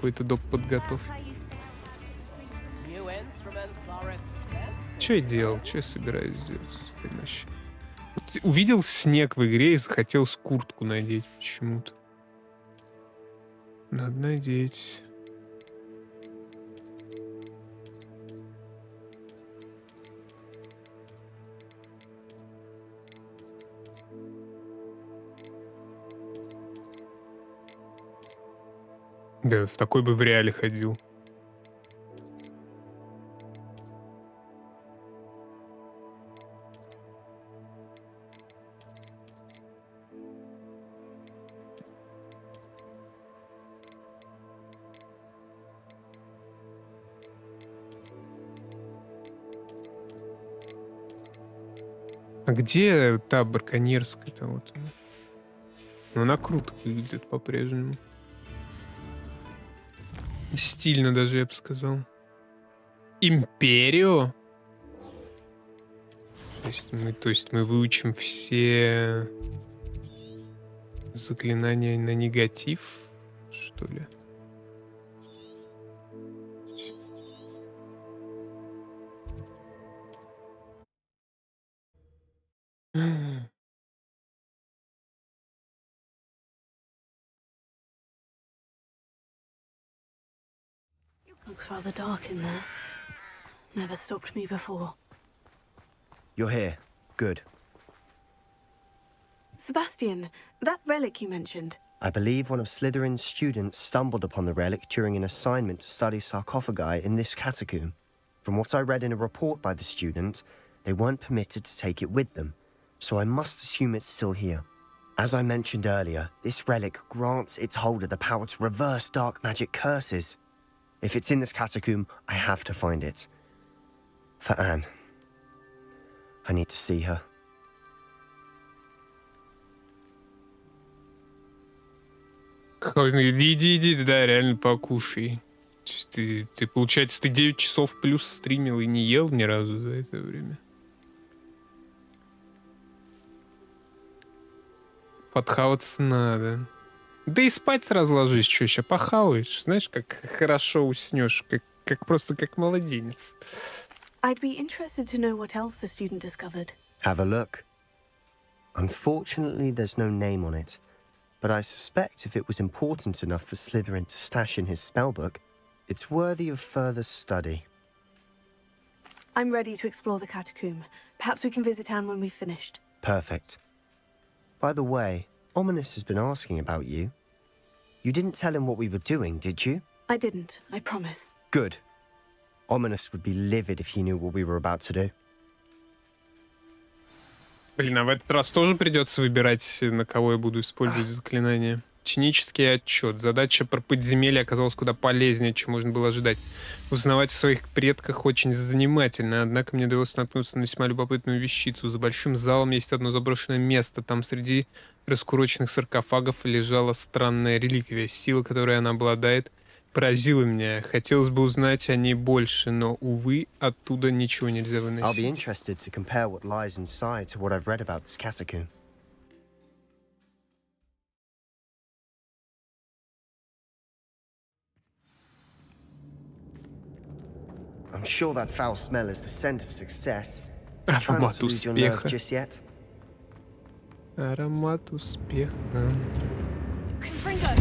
какой-то доп. Подготовки. Что я делал? Что я собираюсь сделать? Вот увидел снег в игре и захотелось куртку надеть почему-то. Надо надеть. Да, в такой бы в реале ходил. А где та браконьерская-то вот она? Ну, она круто выглядит по-прежнему. Стильно даже, я бы сказал. Империо? То есть мы выучим все заклинания на негатив, что ли? Looks rather dark in there. Never stopped me before. You're here. Good. Sebastian, that relic you mentioned. I believe one of Slytherin's students stumbled upon the relic during an assignment to study sarcophagi in this catacomb. From what I read in a report by the student, they weren't permitted to take it with them, so I must assume it's still here. As I mentioned earlier, this relic grants its holder the power to reverse dark magic curses. If it's in this catacomb, I have to find it. For Anne. I need to see her. Иди, да, реально покушай. То есть ты, получается, ты 9 часов плюс стримил и не ел ни разу за это время. Подхаваться надо. Да и спать сразу ложись, что еще похаваешь. Знаешь, как хорошо уснешь, как просто как младенец. I'd be interested to know what else the student discovered. Have a look. Unfortunately, there's no name on it. But I suspect if it was important enough for Slytherin to stash in his spellbook, it's worthy of further study. I'm ready to explore the catacomb. Perhaps we can visit Anne when we've finished. Perfect. By the way, Ominous has been asking about you. You didn't tell him what we were doing, did you? I didn't, I promise. Good. Ominous would be livid if he knew what we were about to do. Блин, а в этот раз тоже придется выбирать, на кого я буду использовать заклинание. Технический отчет. Задача про подземелье оказалась куда полезнее, чем можно было ожидать. Узнавать о своих предках очень занимательно, однако мне довелось наткнуться на весьма любопытную вещицу. За большим залом есть одно заброшенное место. Там среди раскуроченных саркофагов лежала странная реликвия. Сила, которой она обладает, поразила меня. Хотелось бы узнать о ней больше, но, увы, оттуда ничего нельзя I'll be выносить. interested to compare what lies inside to what I've read about this catacomb. I'm sure that foul smell is the scent of success. Try not Аромат to lose your nerve успеха. just yet. Аромат успеха. Confringo!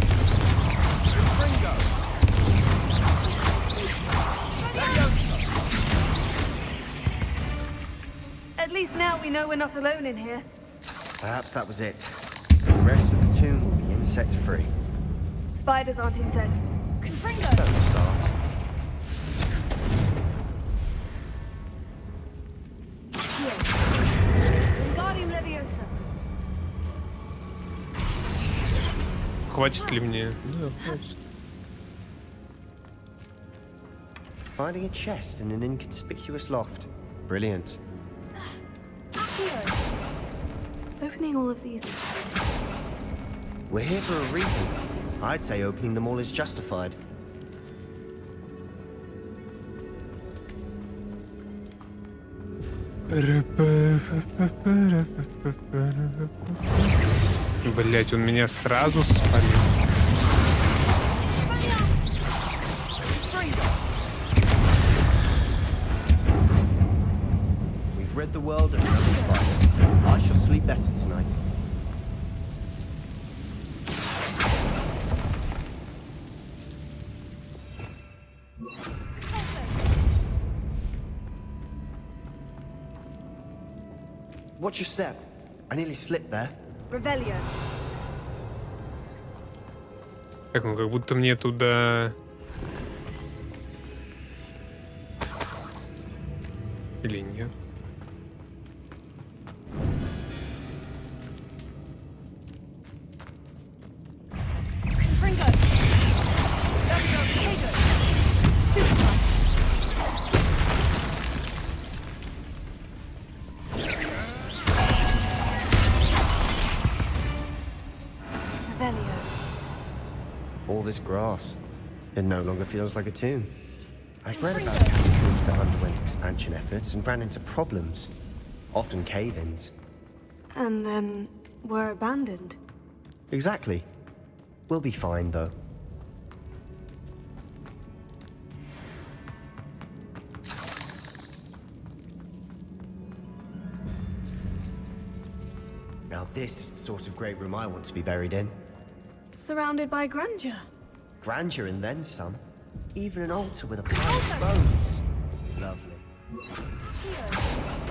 At least now we know we're not alone in here. Perhaps that was it. The rest of the tomb will be insect-free. Spiders aren't insects. Confringo! Don't start. Here. Wingardium Leviosa. Хватит ли мне? Да, хватит. Finding a chest in an inconspicuous loft. Brilliant. Here. Opening all of these is tempting. We're here for a reason. I'd say opening them all is justified. Блять, он меня сразу спалил. Watch your step. I nearly slipped there. Revelio. Так, ну как будто мне туда... Или нет? Fringo. Take it. Stupid. Revelio. All this grass. It no longer feels like a tomb. I've read about catacombs that underwent expansion efforts and ran into problems. Often cave-ins. And then were abandoned. Exactly. We'll be fine, though. Now this is the sort of great room I want to be buried in. Surrounded by grandeur. Grandeur and then some. Even an altar with a pile of bones. Lovely.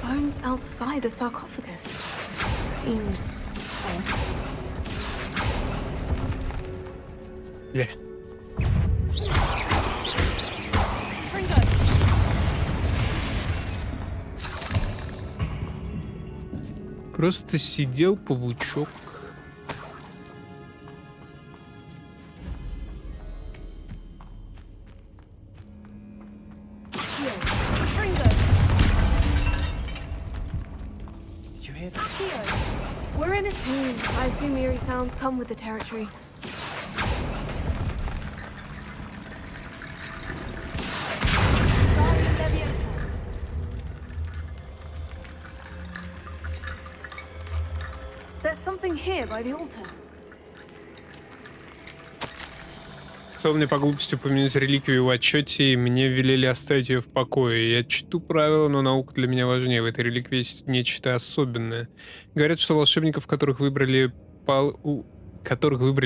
Bones outside a sarcophagus. Seems odd. Бля. Fringo. Просто сидел паучок. Fringo. Did you hear that? We're in a tomb. I assume eerie sounds come with the territory. There's something here by the altar. Стоило мне по глупости упомянуть реликвию в отчете, и мне велели оставить ее в покое. Я чту правила, но наука для меня важнее. В этой реликвии есть нечто особенное. Говорят, что волшебников, которых выбрали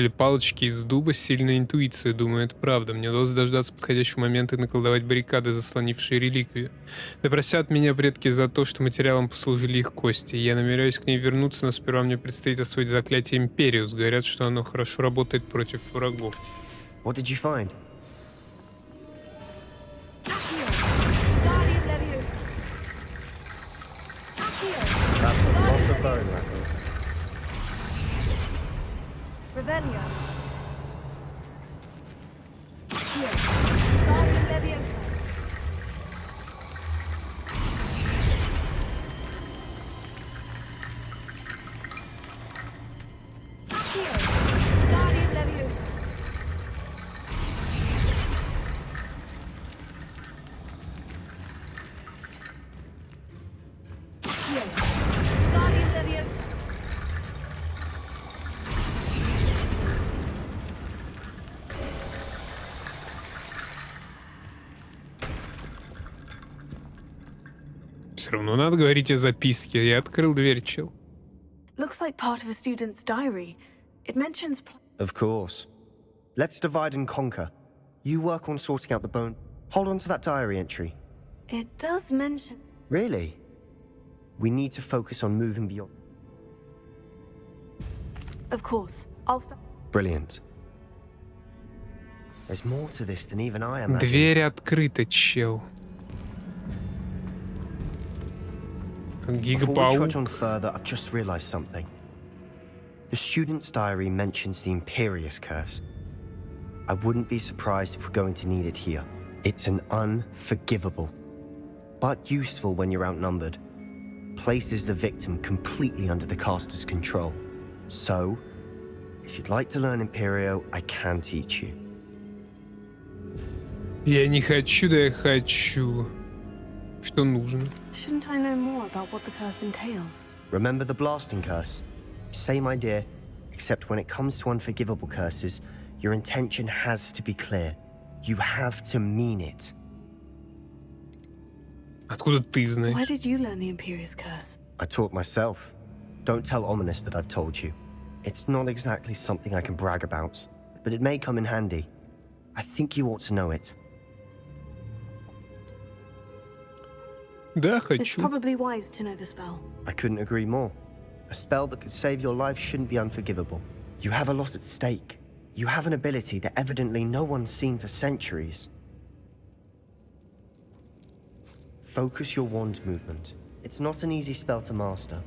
палочки из дуба, сильная интуиция. Думаю, это правда. Мне удалось дождаться подходящего момента и наколдовать баррикады, заслонившие реликвию. Да простят меня предки за то, что материалом послужили их кости. Я намереваюсь к ней вернуться, но сперва мне предстоит освоить заклятие Империус. Говорят, что оно хорошо работает против врагов. What did you find? That's a lot of bone rattle. Revelio. Guardian Leviosa. Guardian Leviosa. Guardian Leviosa. Все равно надо говорить о записке. Я открыл дверь, чел. Looks like part of a student's diary. It mentions. Of course. Let's divide and conquer. You work on sorting out the bone. Hold on to that diary entry. It does mention. Really? We need to focus on moving beyond. Of course. I'll stop. Brilliant. There's more to this than even I imagined. Дверь открыта, чел. Before we Гигапаук. trudge on further, I've just realized something. The student's diary mentions the Imperius curse. I wouldn't be surprised if we're going to need it here. It's an unforgivable, but useful when you're outnumbered. Places the victim completely under the caster's control. So, if you'd like to learn Imperio, I can teach you. Я не хочу, да я хочу. Что нужно? Shouldn't I know more about what the curse entails? Remember the blasting curse? Same idea, except when it comes to unforgivable curses, your intention has to be clear. You have to mean it. Откуда ты Where знаешь? did you learn the Imperious curse? I taught myself. Don't tell Ominous that I've told you. It's not exactly something I can brag about, but it may come in handy. I think you ought to know it. Да, It's хочу. probably wise to know the spell. I couldn't agree more. A spell that could save your life shouldn't be unforgivable. You have a lot at stake. You have an ability that evidently no one's seen for centuries. Focus your wand movement. It's not an easy spell to master.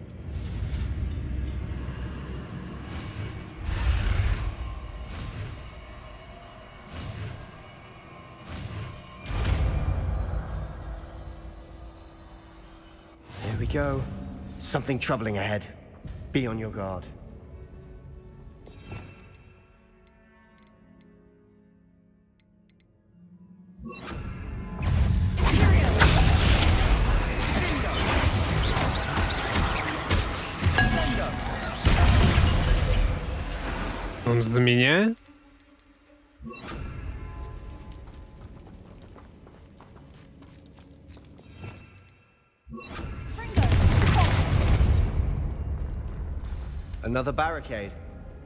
There we go. Something troubling ahead. Be on your guard. Он за меня? Another barricade.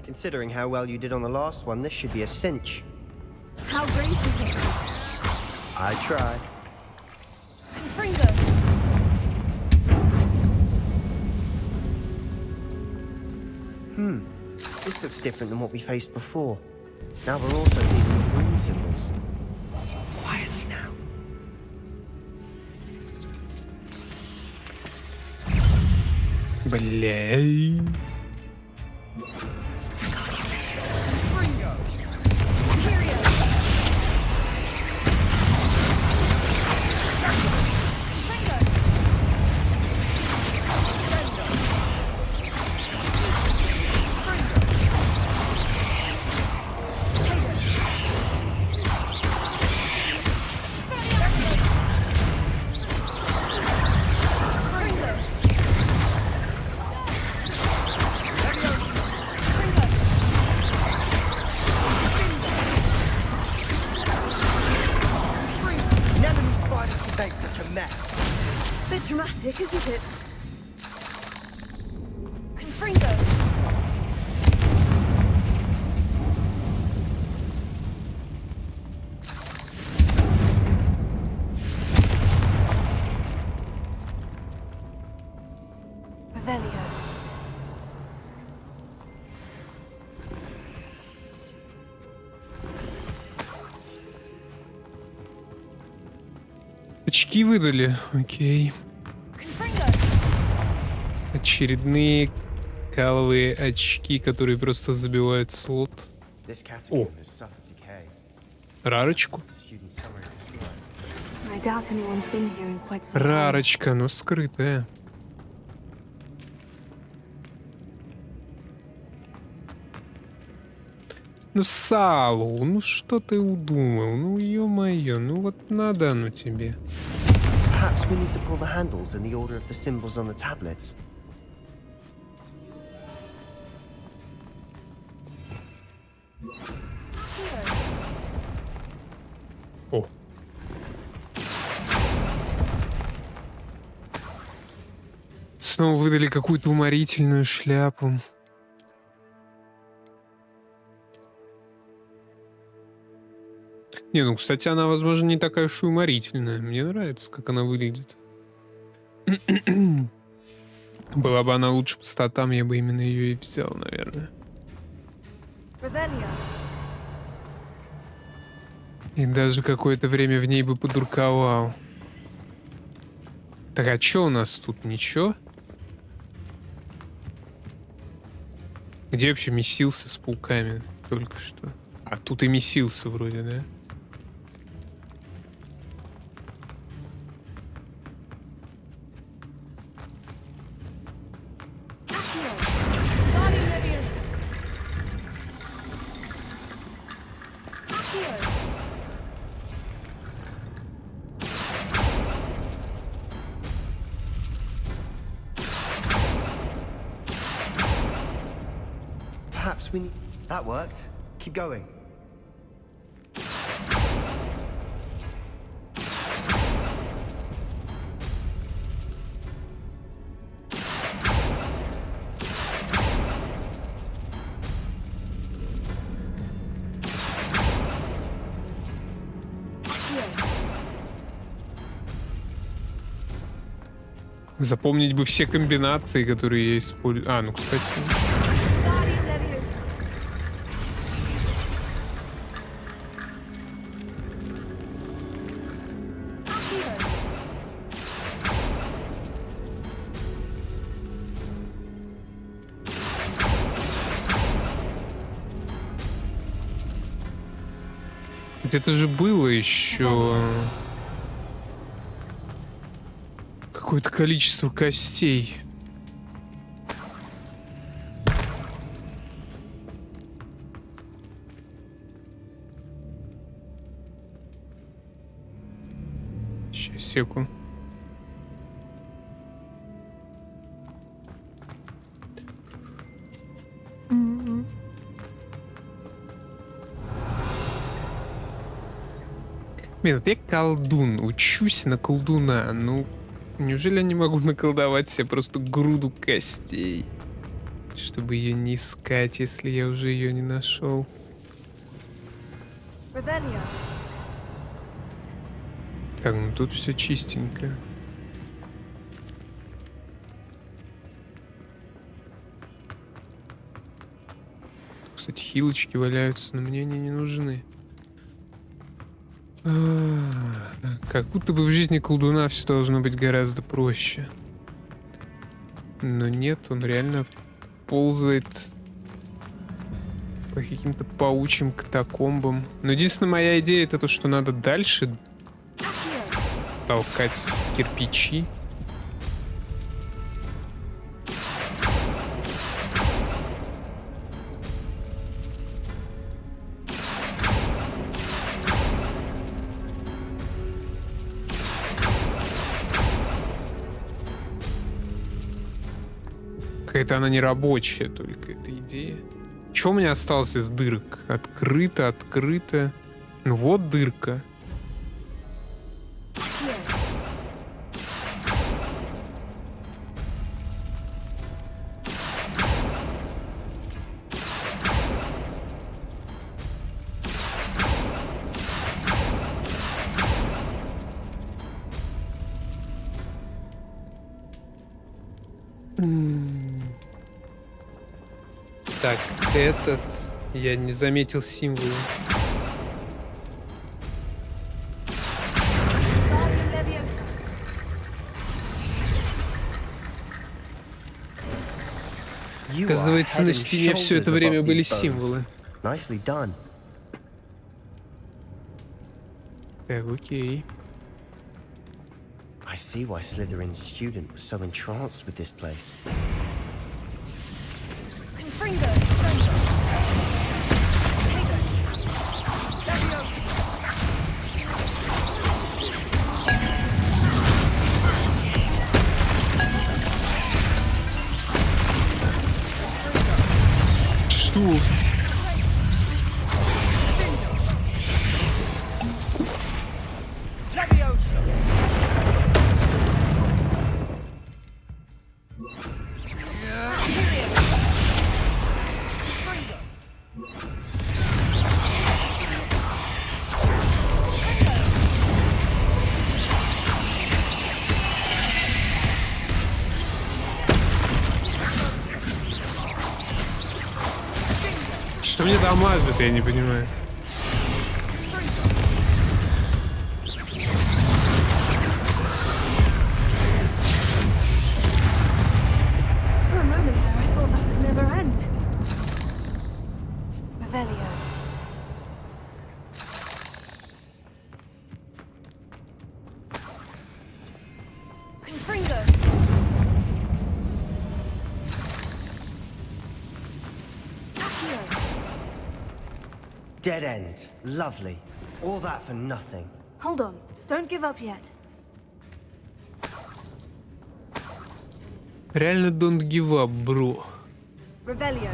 Considering how well you did on the last one, this should be a cinch. How brave is it? I tried. Fringo! This looks different than what we faced before. Now we're also dealing with rune symbols. Quietly now. Бля. Never knew spiders could make such a mess. Bit dramatic, isn't it? Confringo! Revelio. Очки выдали. Окей. Очередные каловые очки, которые просто забивают слот. This catacomb has suffered decay. Рарочку. Student summary described. I doubt anyone's been here in quite some time. Рарочка, но скрытая. Ну, Салу, ну что ты удумал? Ну, ё-моё, ну вот надо оно тебе. Perhaps we need to pull the handles in the order of the symbols on the tablets. О. Снова выдали какую-то уморительную шляпу. Не, ну, кстати, она, возможно, не такая уж и уморительная. Мне нравится, как она выглядит. Была бы она лучше по статам, я бы именно ее и взял, наверное. Revelio. И даже какое-то время в ней бы подурковал. Так, а что у нас тут? Ничего? Где вообще месился с пауками только что? А тут и месился вроде, да? Perhaps we need... That worked. Keep going. Запомнить бы все комбинации, которые я использую. А, ну, кстати. Где-то же было еще какое-то количество костей. Сейчас, секунду. Блин, вот я колдун, учусь на колдуна. Ну, неужели я не могу наколдовать себе просто груду костей, чтобы ее не искать, если я уже ее не нашел? Revelio. Так, ну тут все чистенько. Кстати, хилочки валяются, но мне они не нужны. Как будто бы в жизни колдуна все должно быть гораздо проще. Но нет, он реально ползает по каким-то паучьим катакомбам. Но единственная моя идея это то, что надо дальше толкать кирпичи. Какая-то она не рабочая только, эта идея. Что у меня осталось из дырок? Открыто, открыто. Ну вот дырка. Так, этот я не заметил символа. You are Оказывается, head на and стене все это shoulders время above были these bones. символы. Nicely done. Так, окей. I see why Slytherin's student was so entranced with this place. Confringo. Что? Что мне дамажит, я не понимаю. For a moment there, I thought that'd never end. Revelio. Confringo. Accio. Dead end. Lovely. All that for nothing. Hold on. Don't give up yet. Реально don't give up, бро. Revelio.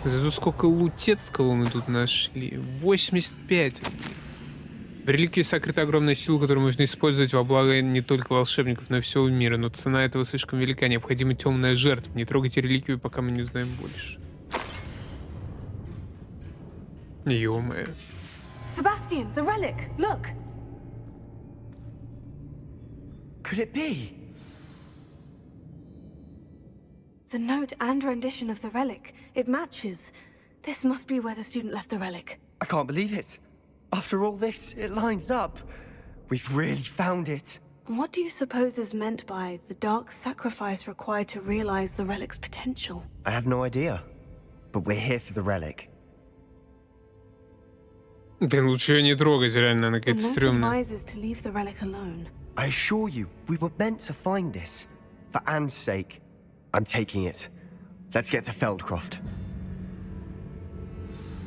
Зато сколько лутецкого мы тут нашли. 85. В реликвии сокрыта огромная сила, которую можно использовать во благо не только волшебников, но и всего мира. Но цена этого слишком велика. Необходима темная жертва. Не трогайте реликвию, пока мы не узнаем больше. Ё-моё. Sebastian, the relic. Look. Could it be? The note and rendition of the relic, it matches. This must be where the student left the relic. I can't believe it. After all this, it lines up. We've really found it. What do you suppose is meant by the dark sacrifice required to realize the relic's potential? I have no idea. But we're here for the relic. Блин, лучше ее не трогать, реально, она The какая-то note стрёмная. advises to leave the relic alone. I assure you, we were meant to find this. For Anne's sake. I'm taking it. Let's get to Feldcroft.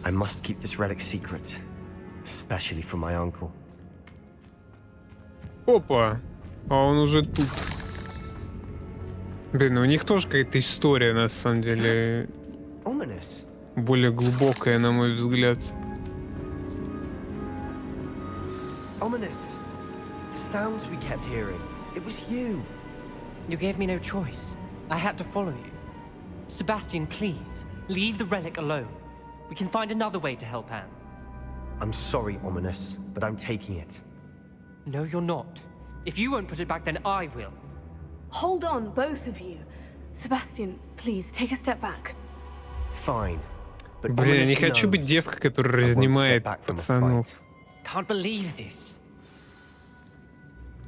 I must keep this relic secret. Especially from my uncle. Опа, а он уже тут. Блин, ну у них тоже какая-то история, на самом деле, Ominous. более глубокая, на мой взгляд. Ominous. The sounds we kept hearing. It was you. You gave me no choice. I had to follow you. Sebastian, please, leave the relic alone. We can find another way to help Anne. I'm sorry, Ominous, but I'm taking it. No, you're not. If you won't put it back, then I will. Hold on, both of you. Sebastian, please take a step back. Fine. But Блин, я не Ominous хочу быть knows девкой, которая I won't step разнимает back from a пацанов. fight. Can't believe this.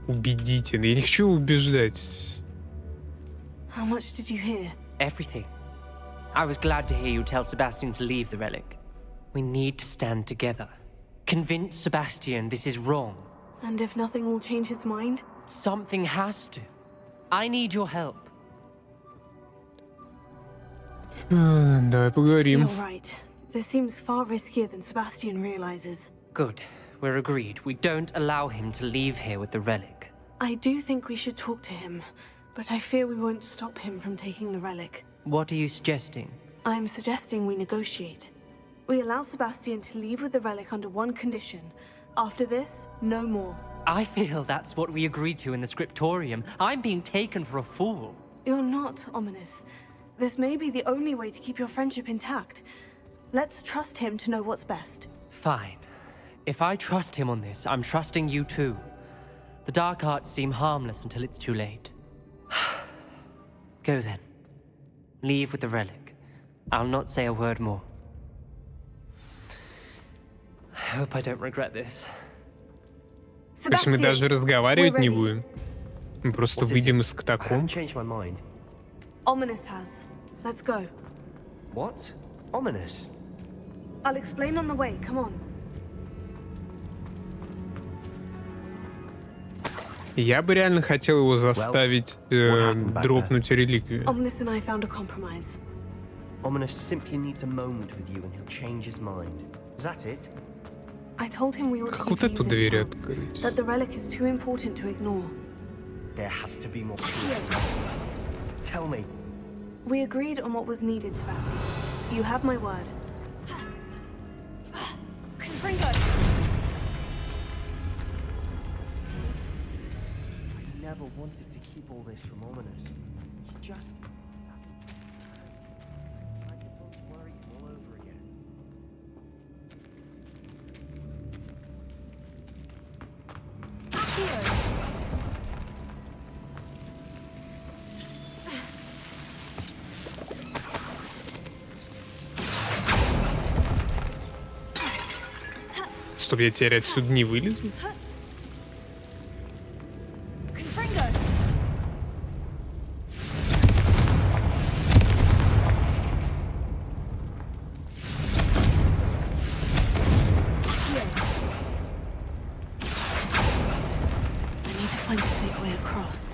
Убедите. Я не хочу убеждать. How much did you hear? Everything. I was glad to hear you tell Sebastian to leave the relic. We need to stand together. Convince Sebastian this is wrong. And if nothing will change his mind? Something has to. I need your help. Давай поговорим. You're right. This seems far riskier than Sebastian realizes. Good. We're agreed. We don't allow him to leave here with the relic. I do think we should talk to him, but I fear we won't stop him from taking the relic. What are you suggesting? I'm suggesting we negotiate. We allow Sebastian to leave with the relic under one condition. After this, no more. I feel that's what we agreed to in the scriptorium. I'm being taken for a fool. You're not, Ominous. This may be the only way to keep your friendship intact. Let's trust him to know what's best. Fine. If I trust him on this, I'm trusting you too. The dark arts seem harmless until it's too late. Go then. Leave with the relic. I'll not say a word more. I hope I don't regret this. То есть мы даже разговаривать we're не ready. будем. Мы просто What is выйдем it? из I катакомб. haven't changed my mind. Ominous has. Let's go. What? Ominous? I'll explain on the way. Come on. Я бы реально хотел его заставить дропнуть реликвию. Ominous and I found a compromise. Ominous simply needs a moment with you and he'll change his mind. Is that it? I told him we ought to Как give вот you эту this дверь chance, открыть? that the relic is too important to ignore. There has to be more proof. Tell me. We agreed on what was needed, Sebastian. You have my word. Confringo! I never wanted to keep all this from Ominous. He just... I did not worry him all over again. Чтоб я теперь отсюда не вылезу? Confringo! I need to find a safe way across.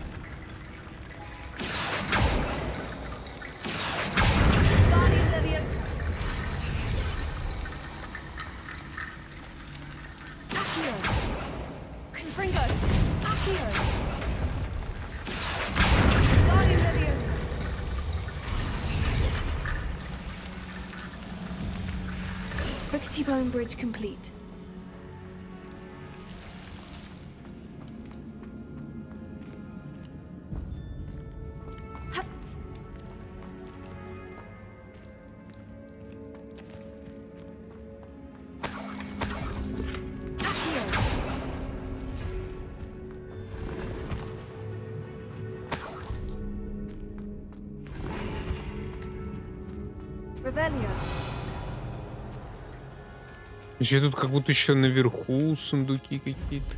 Guardian Leviosa! Accio! Confringo! Accio! Guardian Leviosa! Rickety Bone Bridge complete. Revelio. Еще тут как будто еще наверху сундуки какие-то.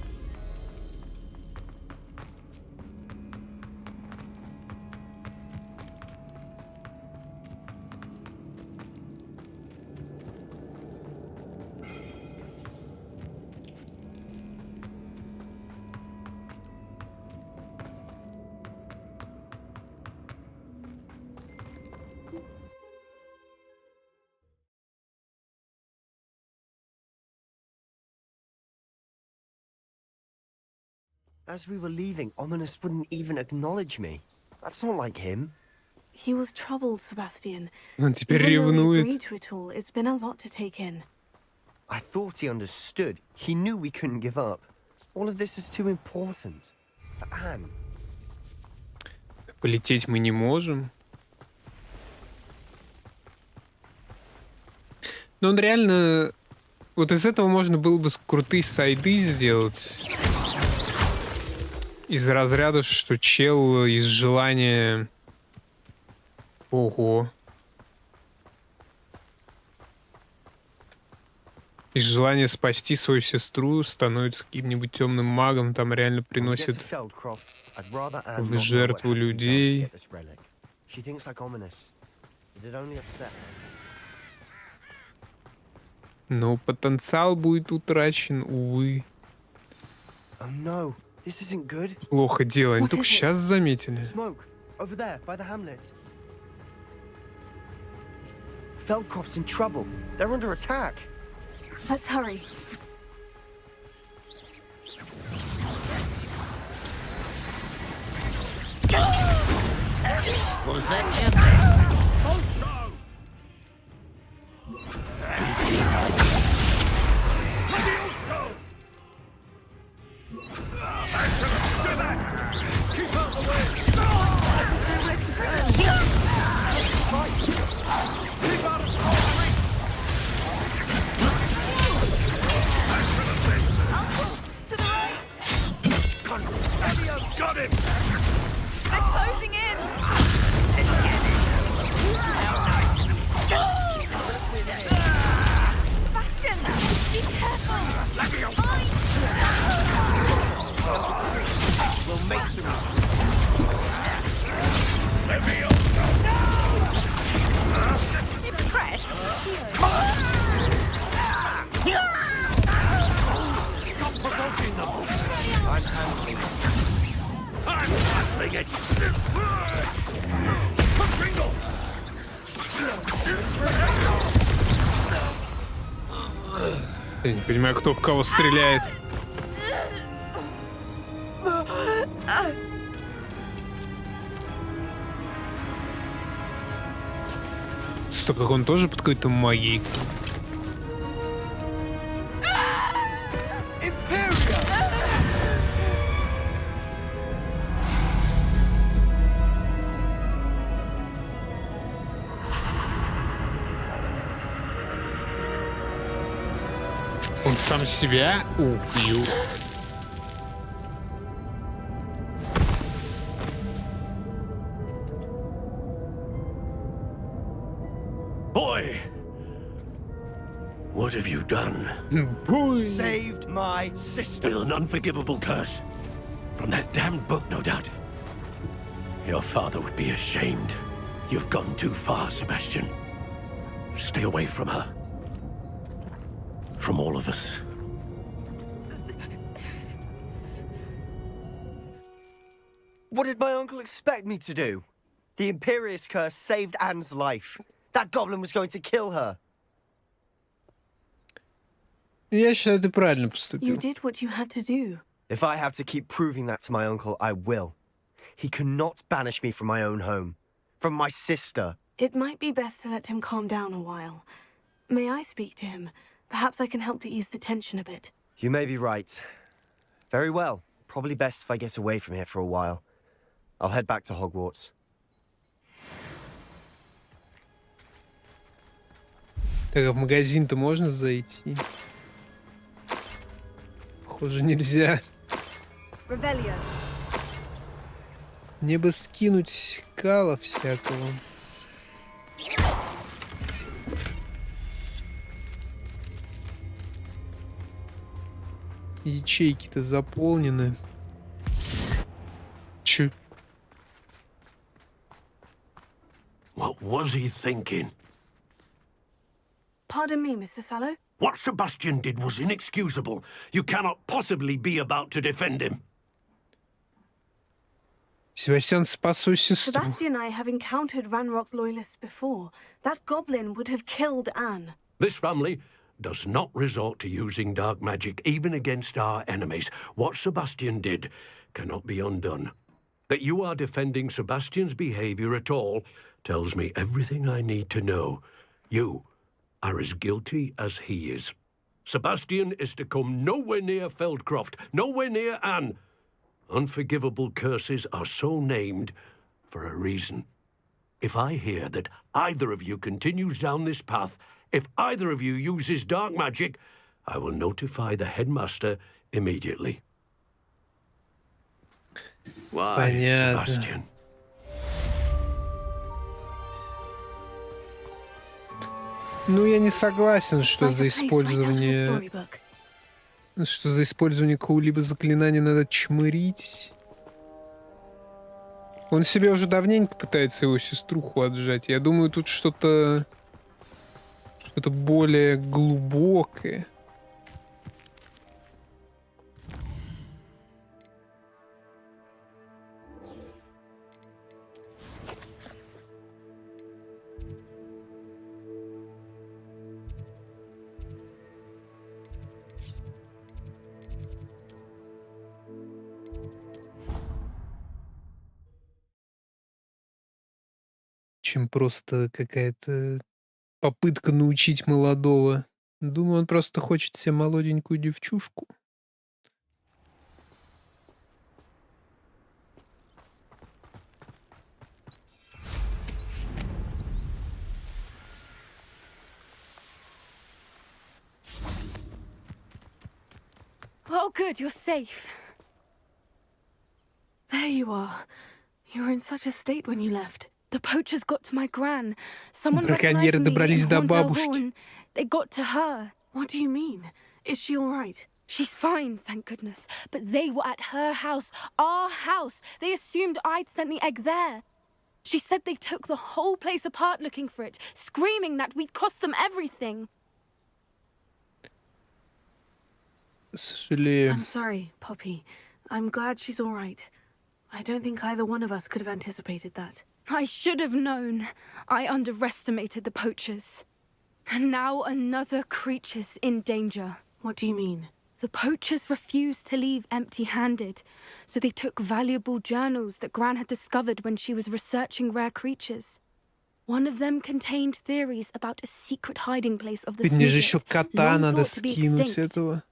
As we were leaving, Ominous wouldn't even acknowledge me. That's not like him. He was troubled, Sebastian. Он теперь Even though we ревнует. agreed to it all, it's been a lot to take in. I thought he understood. He knew we couldn't give up. All of this is too important. For Anne. Полететь мы не можем. Но он реально... Вот из этого можно было бы крутые сайды сделать. Из разряда, что чел из желания... Ого. Из желания спасти свою сестру становится каким-нибудь темным магом, там реально приносит в жертву людей. Но потенциал будет утрачен, увы. Плохо дело, они только сейчас заметили. Feldcroft's in trouble. They're under attack. Let's hurry. Got him! They're closing in! Sebastian! Be careful! We'll make them. Impressed? Stop provoking them! I'm handling it. I'm handling it! Kringle! Я не понимаю, кто в кого стреляет. Стоп, так он тоже под какой-то магией? Он сам себя убил. Boy! What have you done? Boy. Saved my sister. With an unforgivable curse. From that damned book, no doubt. Your father would be ashamed. You've gone too far, Sebastian. Stay away from her. From all of us. What did my uncle expect me to do? The Imperious curse saved Anne's life. That goblin was going to kill her. Я считаю, ты правильно You поступил. did what you had to do. If I have to keep proving that to my uncle, I will. He cannot banish me from my own home. From my sister. It might be best to let him calm down a while. May I speak to him? Perhaps I can help to ease the tension a bit. You may be right. Very well. Probably best if I get away from here for a while. I'll head back to Hogwarts. Так, а в магазин-то можно зайти? Похоже, нельзя. Revelio. Мне бы скинуть кала всякого. Ячейки-то заполнены. Чё? What was he thinking? Pardon me, Mr. Sallow? What Sebastian did was inexcusable. You cannot possibly be about to defend him. Себастьян спас свою сестру. Sebastian and I have encountered Ranrock's loyalists before. That goblin would have killed Anne. This family does not resort to using dark magic even against our enemies. What Sebastian did cannot be undone. That you are defending Sebastian's behavior at all tells me everything I need to know. You are as guilty as he is. Sebastian is to come nowhere near Feldcroft, nowhere near Anne. Unforgivable curses are so named for a reason. If I hear that either of you continues down this path, if either of you uses dark magic, I will notify the headmaster immediately. Why, Понятно. Sebastian? Ну, я не согласен, что Like за a place right out of a использование... storybook. Что за использование какого-либо заклинания надо чмырить. Он себе уже давненько пытается его сеструху отжать. Я думаю, тут что-то более глубокое. Чем просто какая-то попытка научить молодого. Думаю, он просто хочет себе молоденькую девчушку. Oh, good, you're safe. There you are. You were in such a state when you left. The poachers got to my gran. Someone Браконьеры recognized me добрались in до Horntail Hall бабушки. and they got to her. What do you mean? Is she all right? She's fine, thank goodness. But they were at her house, our house. They assumed I'd sent the egg there. She said they took the whole place apart looking for it, screaming that we'd cost them everything. Сожалею. I'm sorry, Poppy. I'm glad she's all right. I don't think either one of us could have anticipated that. I should have known. I underestimated the poachers. And now another creature's in danger. What do you mean? The poachers refused to leave empty-handed, so they took valuable journals that Gran had discovered when she was researching rare creatures. One of them contained theories about a secret hiding place of the Мне же еще Snidget, кота long надо thought to be скинуть extinct. этого.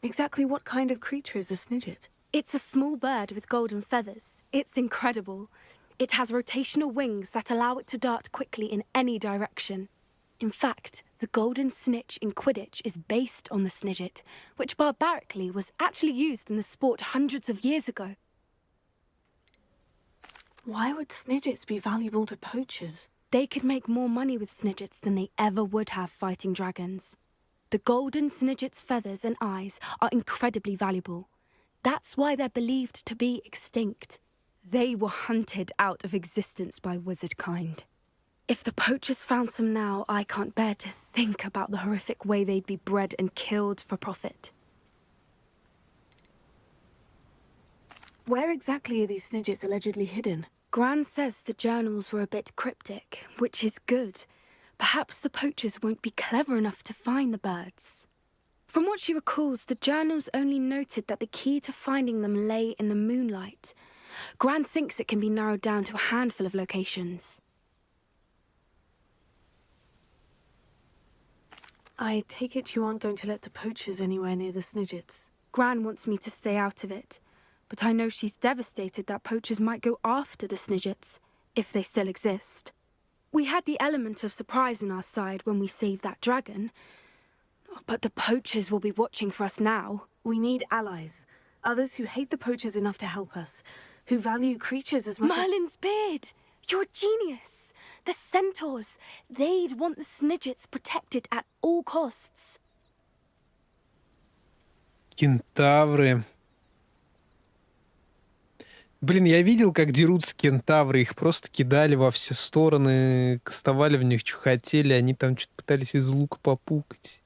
Exactly what kind of creature is a Snidget? It's a small bird with golden feathers. It's incredible. It has rotational wings that allow it to dart quickly in any direction. In fact, the golden snitch in Quidditch is based on the Snidget, which barbarically was actually used in the sport hundreds of years ago. Why would Snidgets be valuable to poachers? They could make more money with Snidgets than they ever would have fighting dragons. The golden Snidget's feathers and eyes are incredibly valuable. That's why they're believed to be extinct. They were hunted out of existence by wizard kind. If the poachers found some now, I can't bear to think about the horrific way they'd be bred and killed for profit. Where exactly are these Snidgets allegedly hidden? Gran says the journals were a bit cryptic, which is good. Perhaps the poachers won't be clever enough to find the birds. From what she recalls, the journals only noted that the key to finding them lay in the moonlight. Gran thinks it can be narrowed down to a handful of locations. I take it you aren't going to let the poachers anywhere near the Snidgets. Gran wants me to stay out of it, but I know she's devastated that poachers might go after the Snidgets, if they still exist. We had the element of surprise on our side when we saved that dragon, but the poachers will be watching for us now. We need allies. Others who hate the poachers enough to help us. Who value creatures as much as... Merlin's beard! You're a genius. The centaurs, they'd want the Snidgets protected at all costs. Кентавры. Блин, я видел, как дерутся кентавры. Их просто кидали во все стороны, кастовали в них, что хотели. Они там что-то пытались из лука попукать.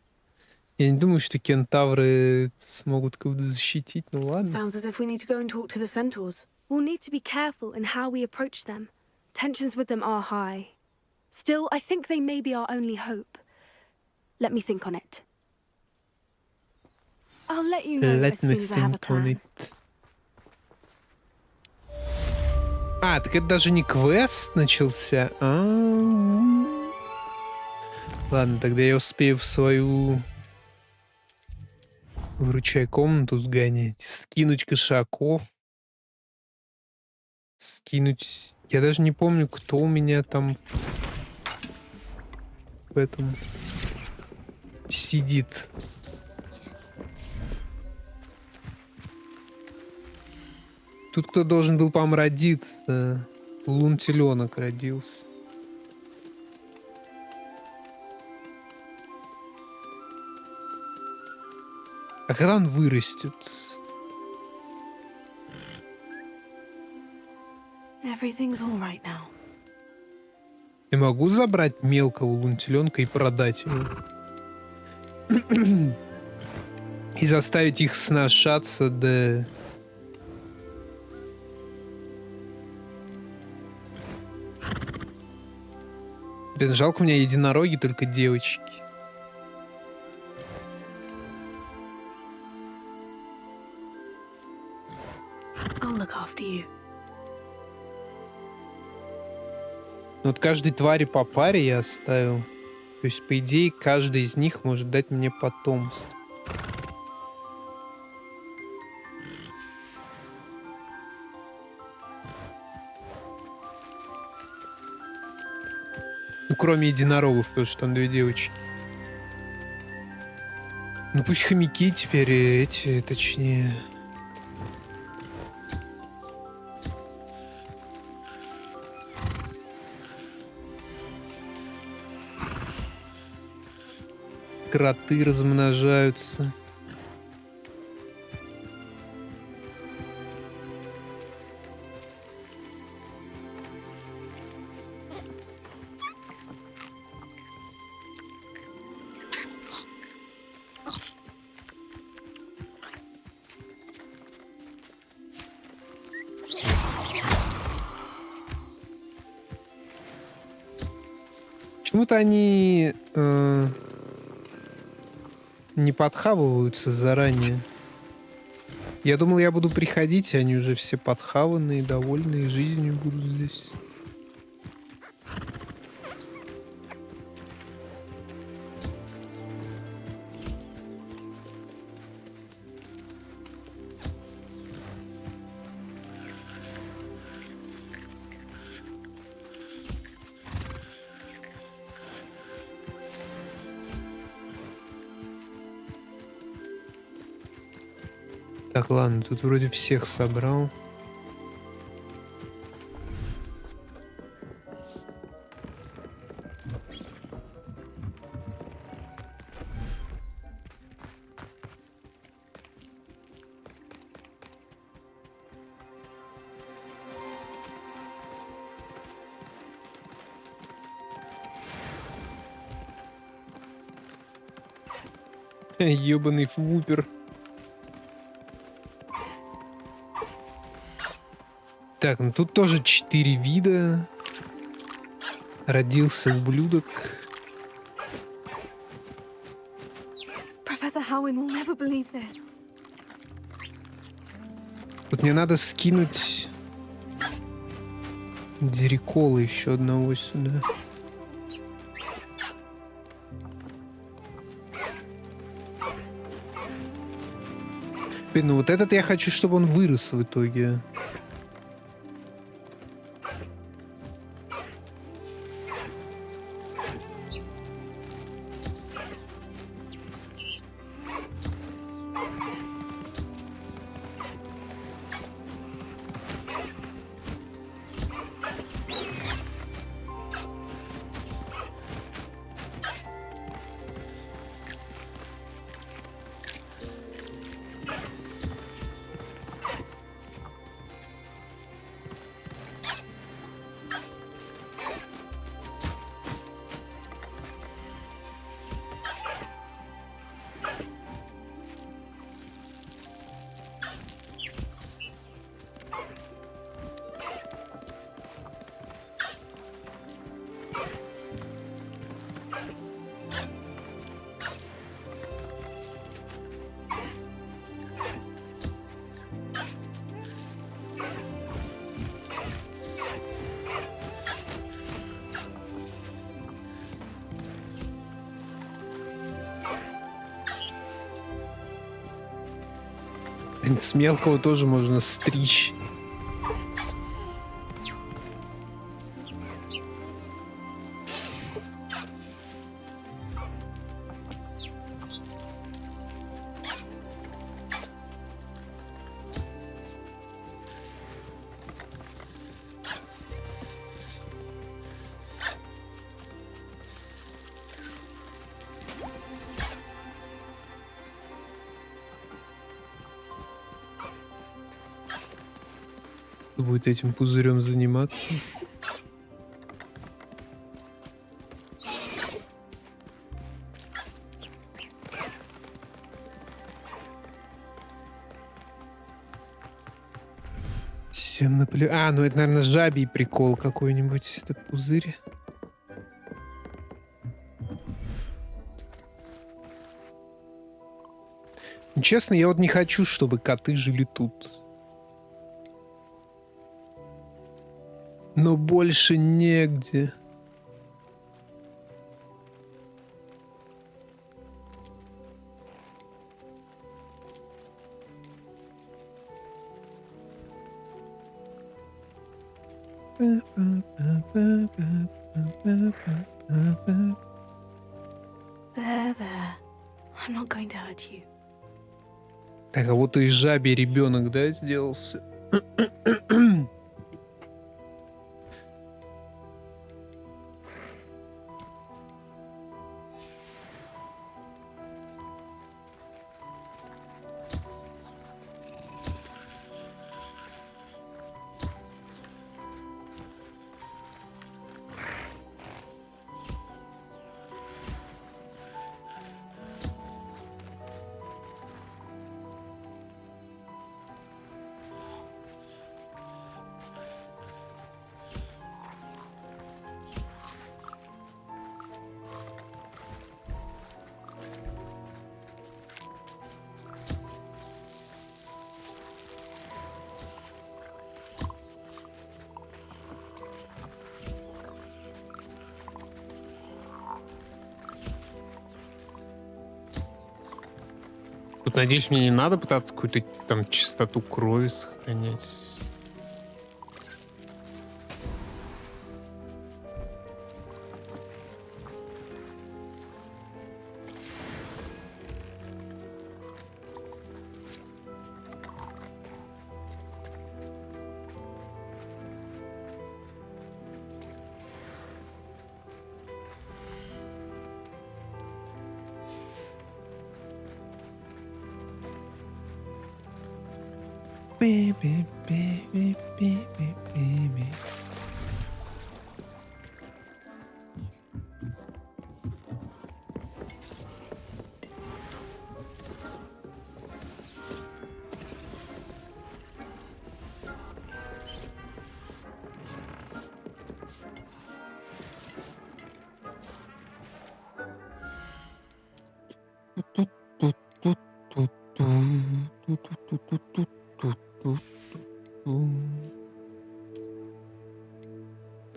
Я не думаю, что кентавры смогут кого-то защитить. Ну ладно. Sounds as if we need to go and talk to the centaurs. We'll need to be careful in how we approach them. Tensions with them are high. Still, I think they may be our only hope. Let me think on it. I'll let you know as soon as I have a plan. А, так это даже не квест начался. Ладно, тогда я успею в свою выручай комнату сгонять, скинуть кошаков, скинуть... Я даже не помню, кто у меня там в этом сидит. Тут кто должен был, по-моему, родиться. Лун-теленок родился. А когда он вырастет? Everything's all right now. Я могу забрать мелкого лунтеленка и продать его? И заставить их сношаться до... Блин, жалко, у меня единороги только девочки. I'll look after you. Вот каждой твари по паре я оставил. То есть, по идее, каждый из них может дать мне потомство. Ну, кроме единорогов, потому что там две девочки. Ну, пусть хомяки теперь эти, точнее... Кроты размножаются. Почему-то они не подхавываются заранее. Я думал, я буду приходить, и они уже все подхаванные, довольные жизнью будут здесь. Так, ладно, тут вроде всех собрал. Ёбаный фвупер. Так, ну тут тоже 4 вида. Родился ублюдок. Professor Howin will never believe this. Тут мне надо скинуть дирикола еще одного сюда. Блин, ну вот этот я хочу, чтобы он вырос в итоге. С мелкого тоже можно стричь. Кто будет этим пузырем заниматься? Всем наплевать. А, ну это, наверное, жабий прикол какой-нибудь, этот пузырь. Ну, честно, я вот не хочу, чтобы коты жили тут. Но больше негде. There. I'm not going to hurt you. Так, а вот и жабий ребенок, да, сделался? Тут, надеюсь, мне не надо пытаться какую-то там чистоту крови сохранять.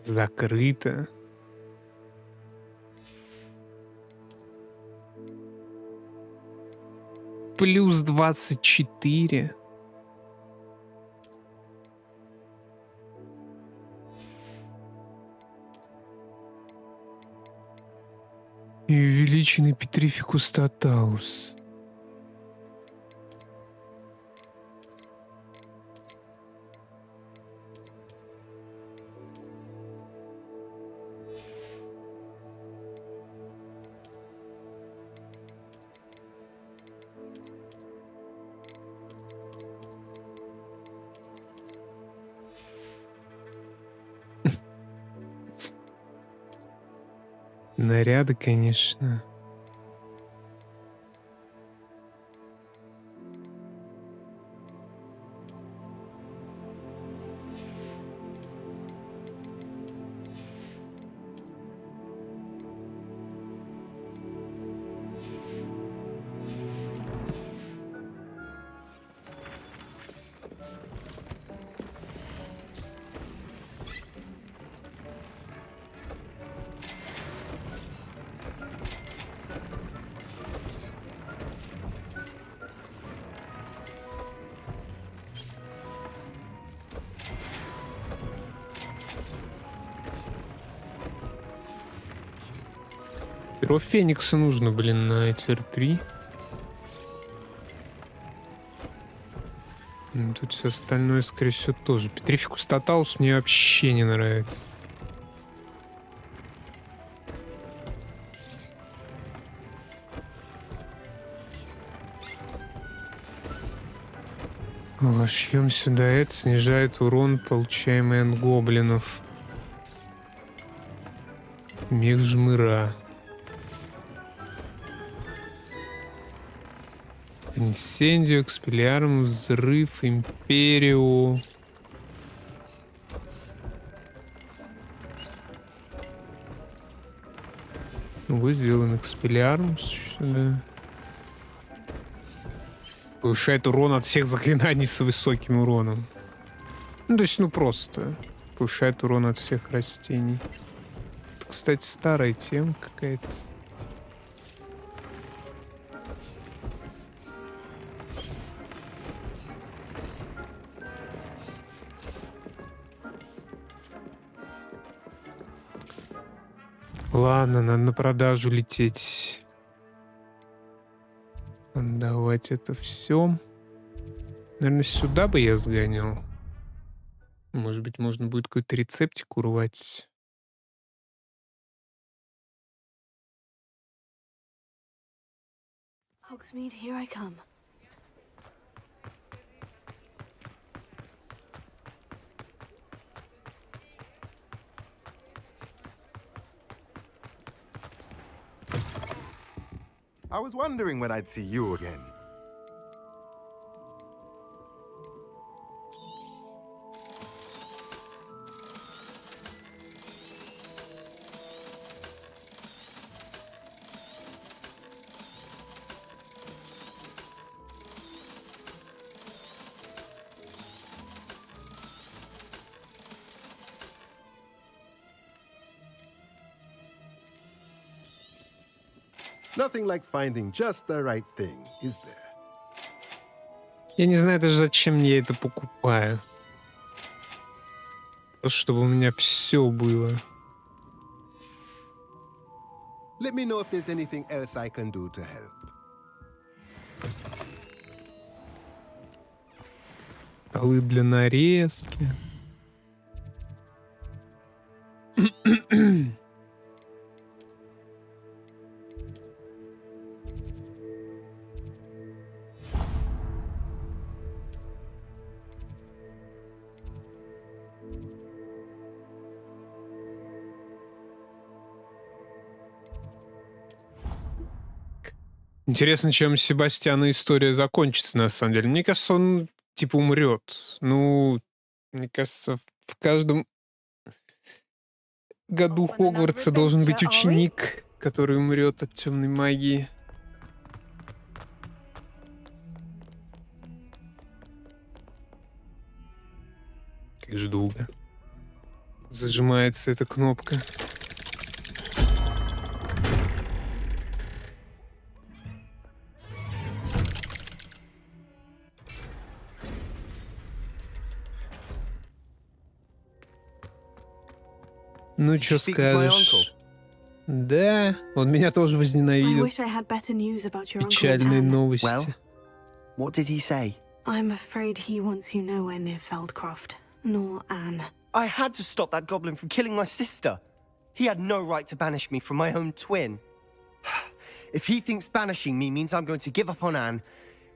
Закрыто. Плюс 24. И увеличенный петрификус тоталус. Наряды, конечно. Перо Феникса нужно, блин, на тир 3. Тут все остальное, скорее всего, тоже. Петрификус Тоталус мне вообще не нравится. Вошьем сюда это, снижает урон, получаемый от гоблинов. Мех жмыра. Инсендио, экспеллиарм, взрыв, империо. Вот сделан экспеллиарм сюда. Повышает урон от всех заклинаний с высоким уроном. Ну, то есть, ну просто. Повышает урон от всех растений. Это, кстати, старая тема какая-то. Ладно, надо на продажу лететь. Давать это все. Наверное, сюда бы я сгонял. Может быть, можно будет какой-то рецептик урвать. Hogsmeade, here I come. I was wondering when I'd see you again. Nothing like finding just the right thing, is there? Я не знаю даже, зачем я это покупаю. Просто чтобы у меня все было. Let me know if there's anything else I can do to help. Столы для нарезки. Интересно, чем Себастьяна история закончится, на самом деле. Мне кажется, он, типа, умрет. Ну, мне кажется, в каждом году Хогвартса должен быть ученик, который умрет от темной магии. Как же долго зажимается эта кнопка. Ну, что скажешь? Да, он меня тоже I возненавидел. wish I had better news about your uncle and Печальные Anne. новости. Well? What did he say? I'm afraid he wants you nowhere near Feldcroft, nor Anne. I had to stop that goblin from killing my sister. He had no right to banish me from my own twin. If he thinks banishing me means I'm going to give up on Anne,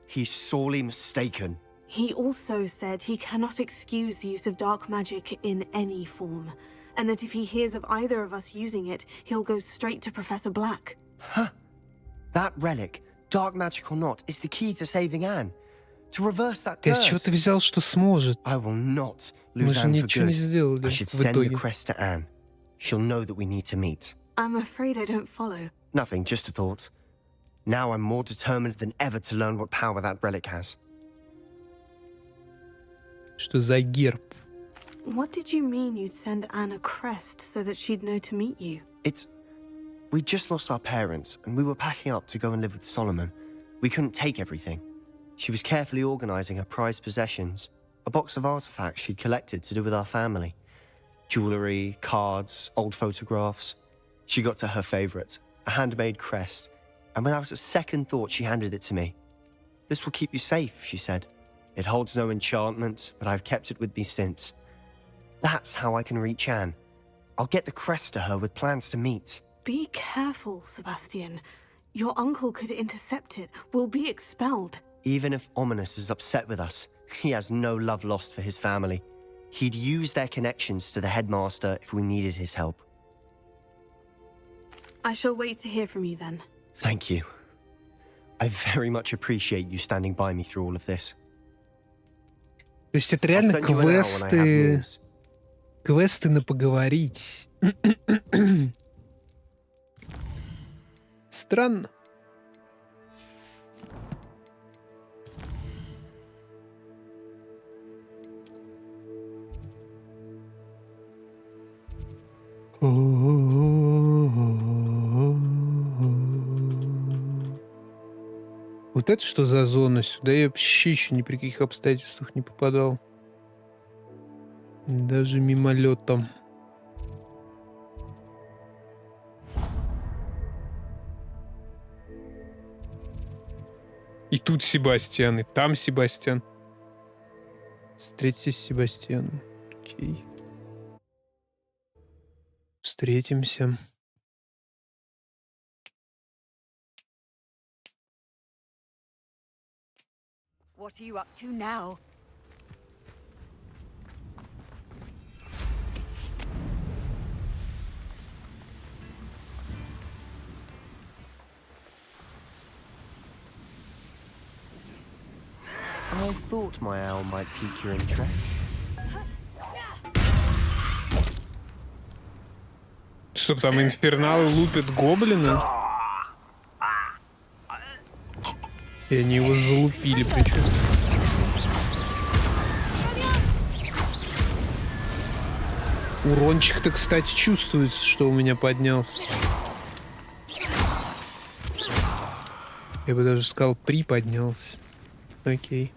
he's sorely mistaken. He also said he cannot excuse the use of dark magic in any form, and that if he hears of either of us using it, he'll go straight to Professor Black. That relic, dark magic or not, is the key to saving Anne. To reverse that С чего ты curse. взял, что сможет? I will not Мы lose же Anne for ничего не good. сделали I should в send the итоге. crest to Anne. She'll know that we need to meet. I'm afraid I don't follow. Nothing, just a thought. Now I'm more determined than ever to learn what power that relic has. Что за герб? What did you mean you'd send Anne a crest so that she'd know to meet you? We just lost our parents, and we were packing up to go and live with Solomon. We couldn't take everything. She was carefully organizing her prized possessions, a box of artifacts she'd collected to do with our family. Jewelry, cards, old photographs. She got to her favorite, a handmade crest, and without a second thought, she handed it to me. This will keep you safe, she said. It holds no enchantment, but I've kept it with me since. That's how I can reach Anne. I'll get the crest to her with plans to meet. Be careful, Sebastian. Your uncle could intercept it. We'll be expelled. Even if Ominous is upset with us, he has no love lost for his family. He'd use their connections to the headmaster if we needed his help. I shall wait to hear from you then. Thank you. I very much appreciate you standing by me through all of this. То есть это I'll реально send you an hour when I have квесты, news. квесты на поговорить. Странно. Вот это что за зона? Сюда я вообще еще ни при каких обстоятельствах не попадал. Даже мимолетом. И тут Себастьян, и там Себастьян. Встретитесь с Себастьяном. Окей. Встретимся. What are you up to now? I thought my owl might pique your interest. Что там, инферналы лупят гоблина? И они его залупили причем. Урончик-то, кстати, чувствуется, что у меня поднялся. Я бы даже сказал, приподнялся. Окей.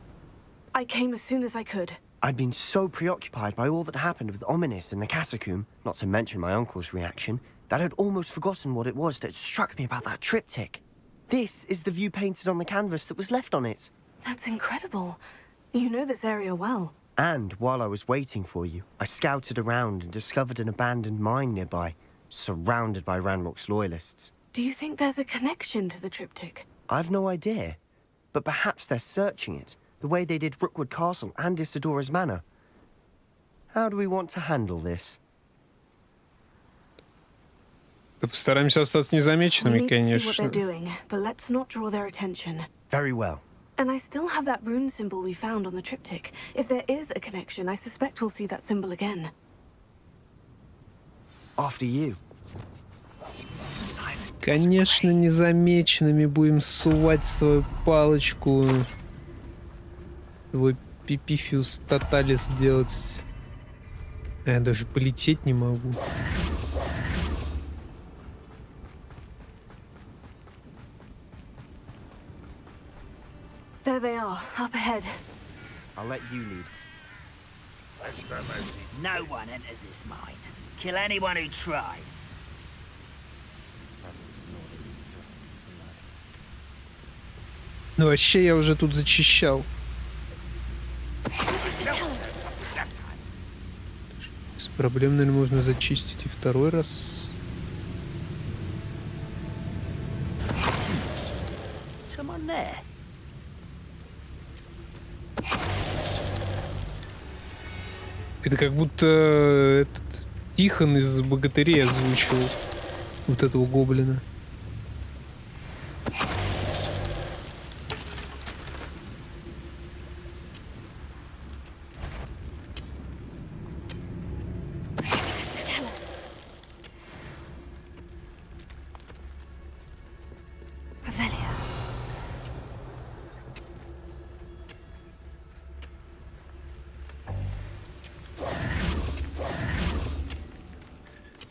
I came as soon as I could. I'd been so preoccupied by all that happened with Ominous in the catacomb, not to mention my uncle's reaction, that I'd almost forgotten what it was that struck me about that triptych. This is the view painted on the canvas that was left on it. That's incredible. You know this area well. And while I was waiting for you, I scouted around and discovered an abandoned mine nearby, surrounded by Ranrock's loyalists. Do you think there's a connection to the triptych? I've no idea, but perhaps they're searching it, the way they did Rookwood Castle and Isidora's Manor. How do we want to handle this? Да постараемся остаться незамеченными, We need to see what конечно. they're doing, but let's not draw their attention. Very well. And I still have that rune symbol we found on the triptych. If there is a connection, I suspect we'll see that symbol again. After you. Конечно, незамеченными будем сувать свою палочку. Свой пипифиус тоталис делать. А я даже полететь не могу. There they are, up ahead. I'll let you lead. No one enters this mine. Kill anyone who tries. Ну вообще я уже тут зачищал. Без проблем, наверное, можно зачистить и второй раз. Someone there. Это как будто этот Тихон из «Богатырей» озвучивал вот этого гоблина.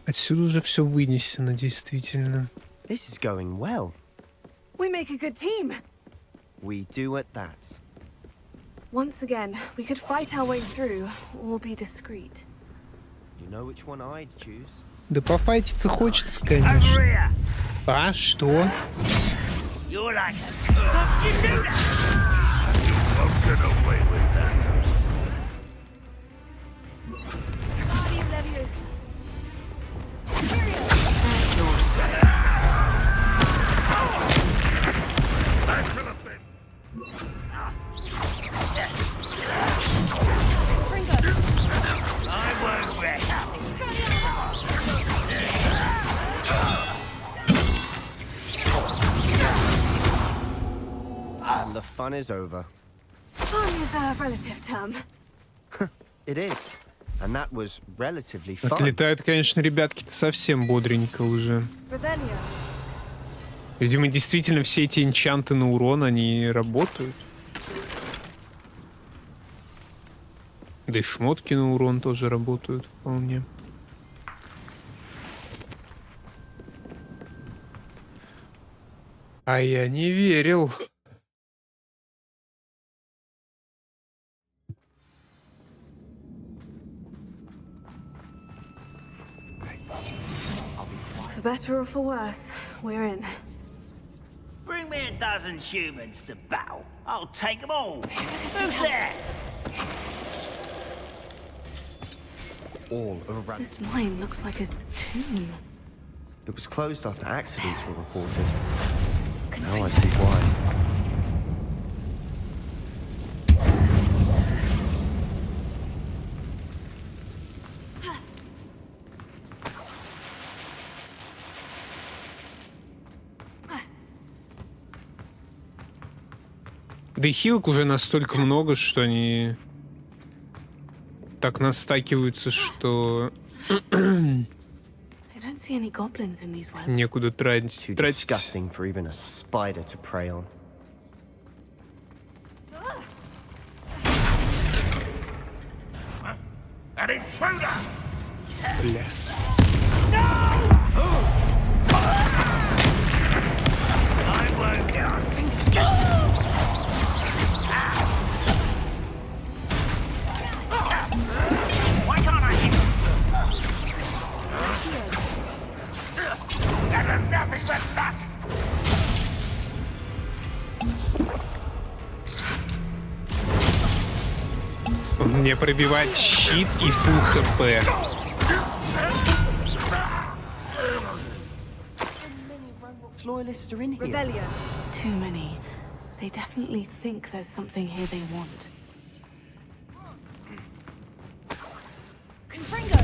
Отсюда уже все вынесено, действительно. This is going well. We make a good team. We do at that. Once again, we could fight our way through, or be discreet. You know which one I'd choose? Да пофайтиться хочется, Over конечно. here! А, что? You're like a... You do that! Won't get away with that. Guardian Leviosa. I won't rest. And the fun is over. Fun is a relative term. It is. And that was relatively fun. Отлетают, конечно, ребятки-то совсем бодренько уже. Revelio. Видимо, действительно все эти энчанты на урон, они работают. Да и шмотки на урон тоже работают вполне. А я не верил. For better or for worse, we're in. Bring me a dozen humans to battle. I'll take them all. Who's there? All around. This mine looks like a tomb. It was closed after accidents were reported. Now I see why. Да и хилок уже настолько много, что они так настакиваются, что I don't see any goblins in these webs. некуда тратить. Too disgusting for even a spider to prey on. An intruder! Бля. I won't go. Why can't I hit him? That was nothing but luck! Мне пробивать щит и фул хп. Loyalists are in here. Revelio. Too many. They definitely think there's something here they want. Confringo!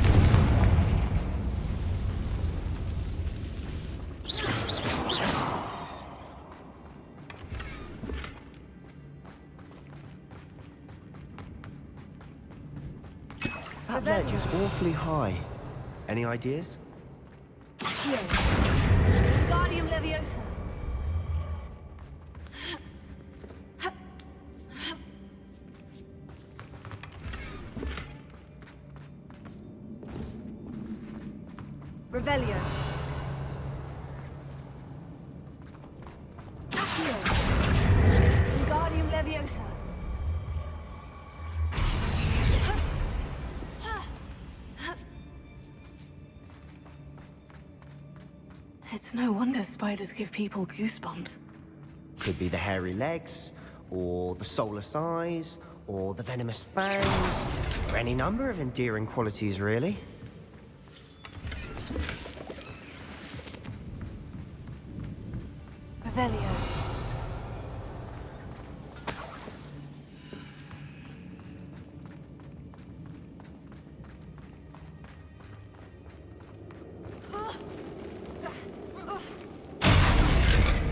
That ledge is awfully high. Any ideas? Guardian Leviosa! Revelio. Guardian Leviosa. It's no wonder spiders give people goosebumps. Could be the hairy legs, or the soulless eyes, or the venomous fangs, or any number of endearing qualities, really. Revelio.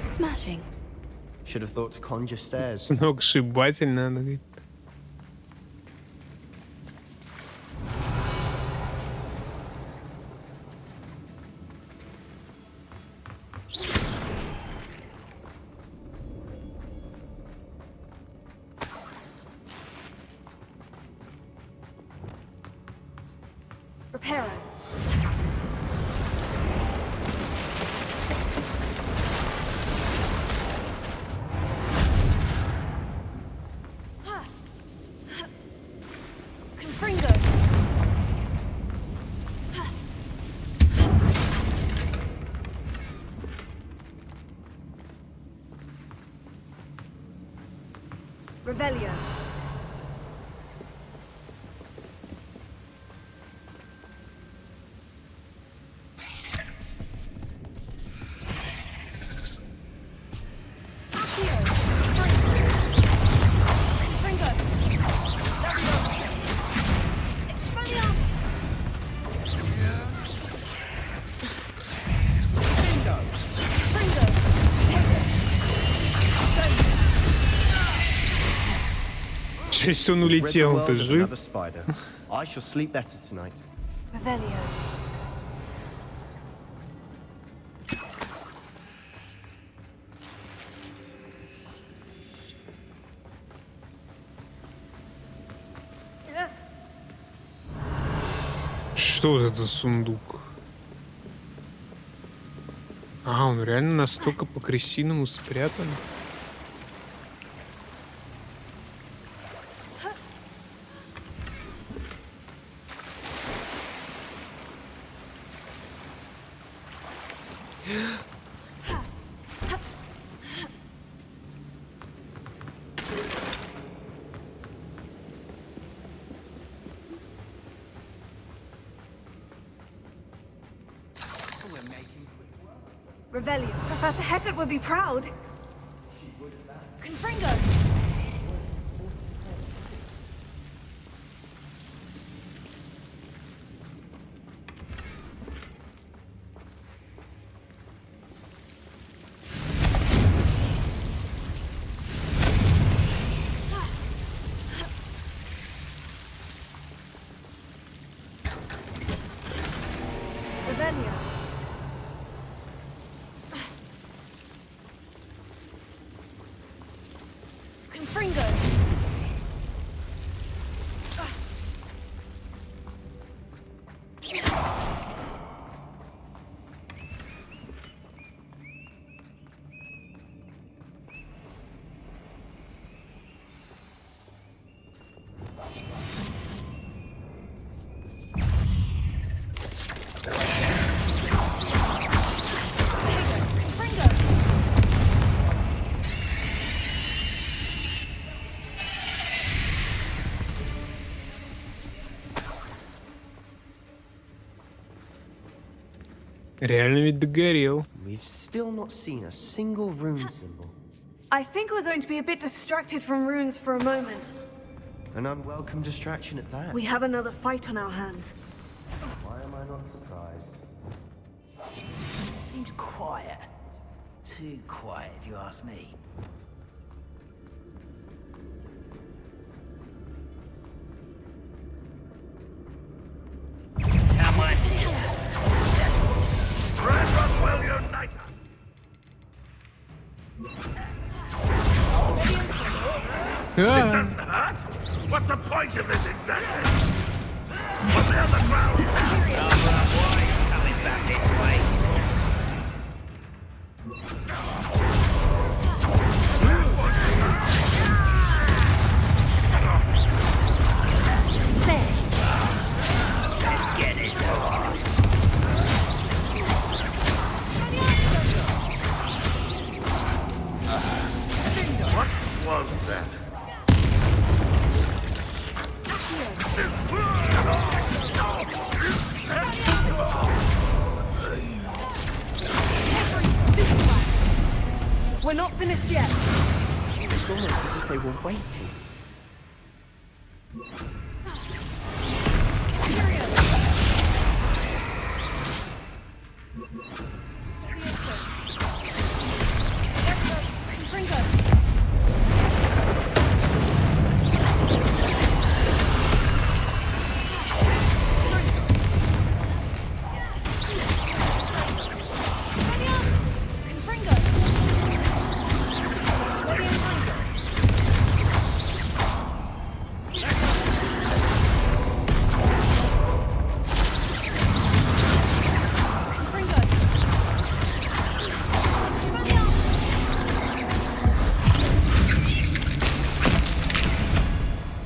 Smashing. Should have thought to conjure stairs. Сногсшибательно, надо говорить. Reparo. Revelio. Честь, он улетел, ты жив? Another spider. I shall sleep better tonight. Revelio. Что это за сундук? А, он реально настолько по-крысиному спрятан. Revelio. Professor Hecat would be proud. Confringo. Revelio. Confringo. Реально ведь догорел. We've still not seen a single rune symbol. I think we're going to be a bit distracted from runes for a moment. An unwelcome distraction at that. We have another fight on our hands. Why am I not surprised? Seems quiet. Too quiet, if you ask me. Someone Will unite us! Doesn't hurt? What's the point of this exactly? On the other ground! coming back this way. Let's get this over. What was that? We're not finished yet. It's almost as if they were waiting.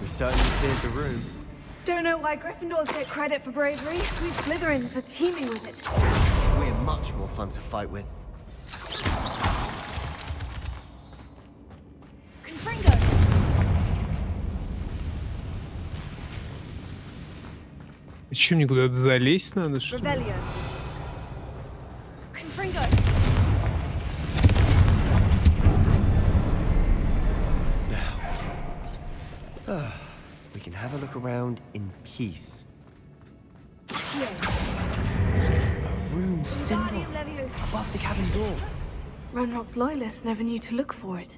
Certainly cleared the room. Don't know why Gryffindors get credit for bravery. We Slytherins are teeming with it. We're much more fun to fight with. Confringo! Еще мне куда-то залезть надо, что ли? Revelio. Confringo. We can have a look around in peace. Here. A rune symbol Wingardium Leviosa. above the cabin door. Ranrock's loyalists never knew to look for it.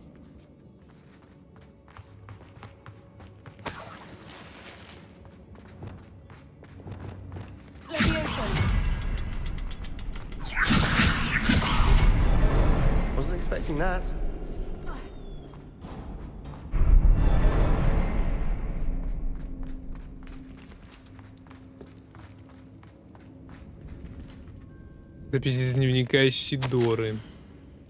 Leviosa. Wasn't expecting that. Запись из дневника Исидоры.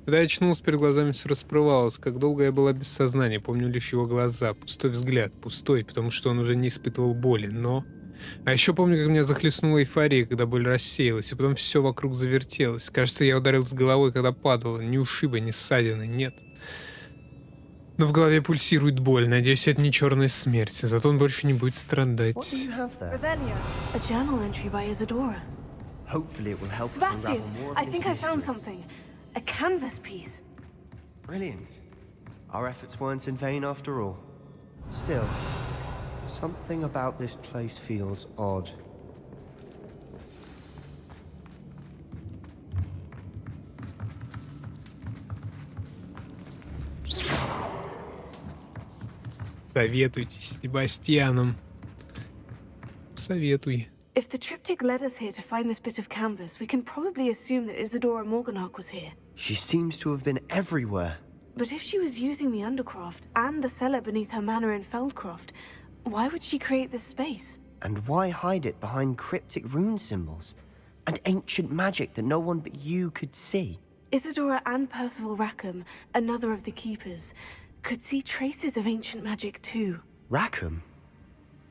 Когда я очнулся, перед глазами все расплывалось. Как долго я была без сознания. Помню лишь его глаза. Пустой взгляд. Пустой, потому что он уже не испытывал боли. Но... А еще помню, как меня захлестнула эйфория, когда боль рассеялась. И потом все вокруг завертелось. Кажется, я ударился головой, когда падала. Ни ушиба, ни ссадины. Нет. Но в голове пульсирует боль. Надеюсь, это не черная смерть. Зато он больше не будет страдать. What do you have there? Revelio. A journal entry by Isadora. Hopefully it will help us Sebastian, unravel more of I this think I found mystery. something. A canvas piece. Brilliant. Our efforts weren't in vain after all. Still, something about this place feels odd. Советуйтесь с Себастьяном. Советуй. If the triptych led us here to find this bit of canvas, we can probably assume that Isadora Morganach was here. She seems to have been everywhere. But if she was using the Undercroft and the cellar beneath her manor in Feldcroft, why would she create this space? And why hide it behind cryptic rune symbols? And ancient magic that no one but you could see? Isadora and Percival Rackham, another of the keepers, could see traces of ancient magic too. Rackham?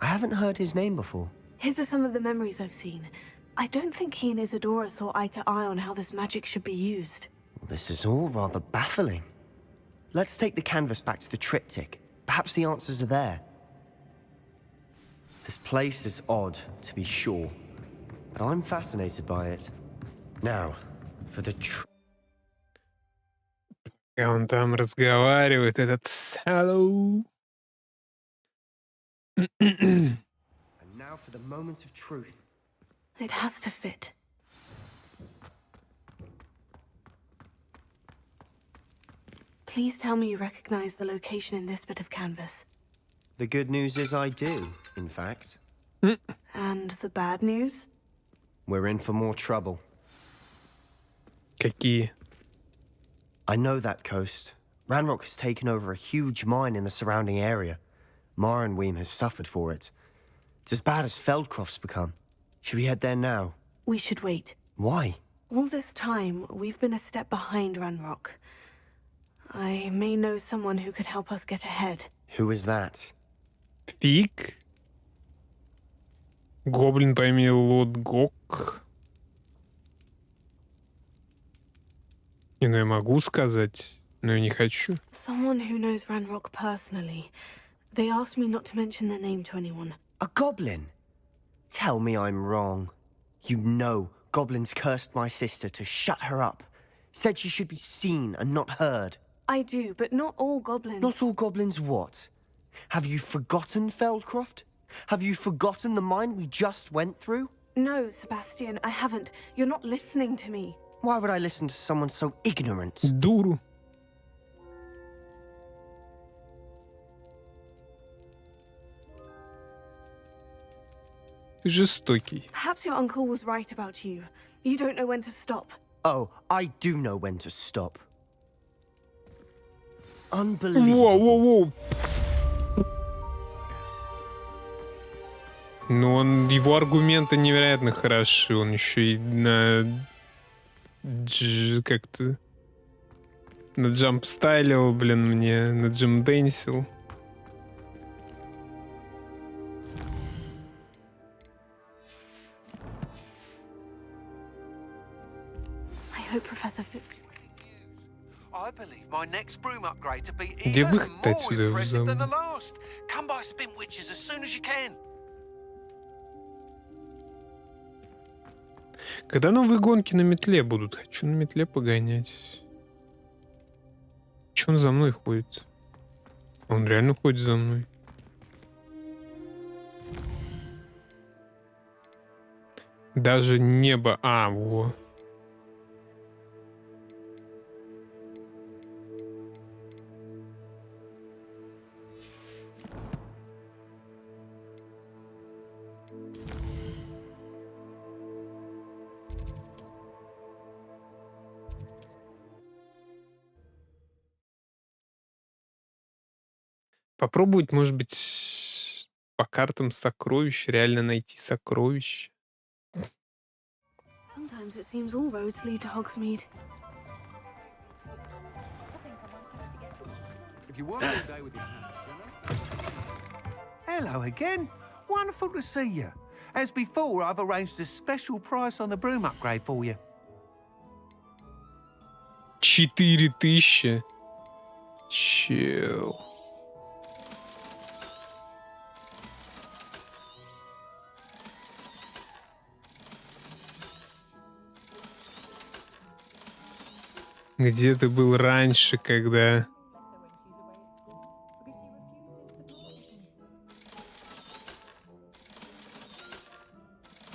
I haven't heard his name before. His are some of the memories I've seen. I don't think he and Isadora saw eye to eye on how this magic should be used. This is all rather baffling. Let's take the canvas back to the triptych. Perhaps the answers are there. This place is odd, to be sure, but I'm fascinated by it. Now, for the А он там разговаривает, этот Салу. And now for the moment of truth. It has to fit. Please tell me you recognize the location in this bit of canvas. The good news is I do, in fact. And the bad news? We're in for more trouble. Какие? I know that coast. Ranrock has taken over a huge mine in the surrounding area. Marenweem has suffered for it. It's as bad as Feldcroft's become. Should we head there now? We should wait. Why? All this time, we've been a step behind Ranrock. I may know someone who could help us get ahead. Who is that? Фиг. Гоблин по имени Лотгок. Не, ну я могу сказать, но я не хочу. Someone who knows Ranrock personally. They asked me not to mention their name to anyone. A goblin? Tell me I'm wrong. You know goblins cursed my sister to shut her up. Said she should be seen and not heard. I do, but not all goblins. Not all goblins what? Have you forgotten Feldcroft? Have you forgotten the mine we just went through? No, Sebastian, I haven't. You're not listening to me. Why would I listen to someone so ignorant? Дуру. Ты жестокий. Perhaps your uncle was right about you. You don't know when to stop. Oh, I do know when to stop. Unbelievable. Воу-воу-воу. Но его аргументы невероятно хороши. Он еще и как-то на джамп стайлил, блин, мне на джим дэнсил. I hope Professor Fitz... I believe my next broom upgrade to be Где even выход more отсюда в impressive than the замок? last. Come by Spin Witches as soon as you can. Когда новые гонки на метле будут? Хочу на метле погонять. Че он за мной ходит? Он реально ходит за мной. Даже небо... во. Попробовать, может быть, по картам сокровищ, реально найти сокровища. Sometimes it seems all roads lead to Hogsmeade. If you want all day with your hands, Hello again. Wonderful to see you. As before, I've arranged a special price on the broom upgrade for you. 4000. Чел. Где ты был раньше, когда...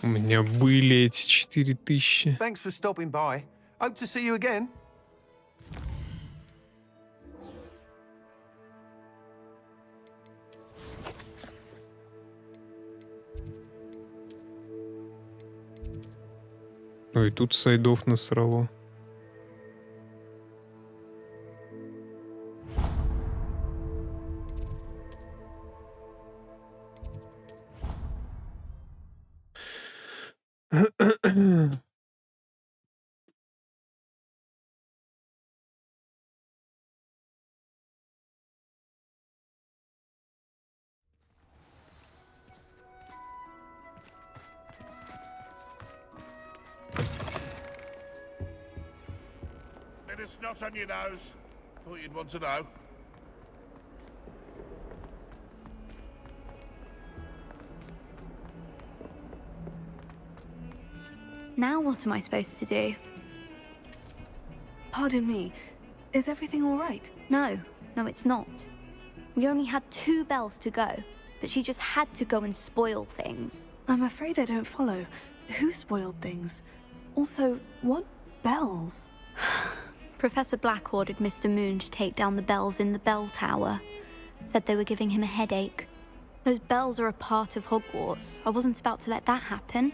У меня были эти 4000. Thanks for stopping by. Hope to see you again. Ой, тут сайдов насрало. Bit of snot on your nose. Thought you'd want to know. Now what am I supposed to do? Pardon me, is everything all right? No, it's not. We only had 2 bells to go, but she just had to go and spoil things. I'm afraid I don't follow. Who spoiled things? Also, what bells? Professor Black ordered Mr. Moon to take down the bells in the bell tower. Said they were giving him a headache. Those bells are a part of Hogwarts. I wasn't about to let that happen.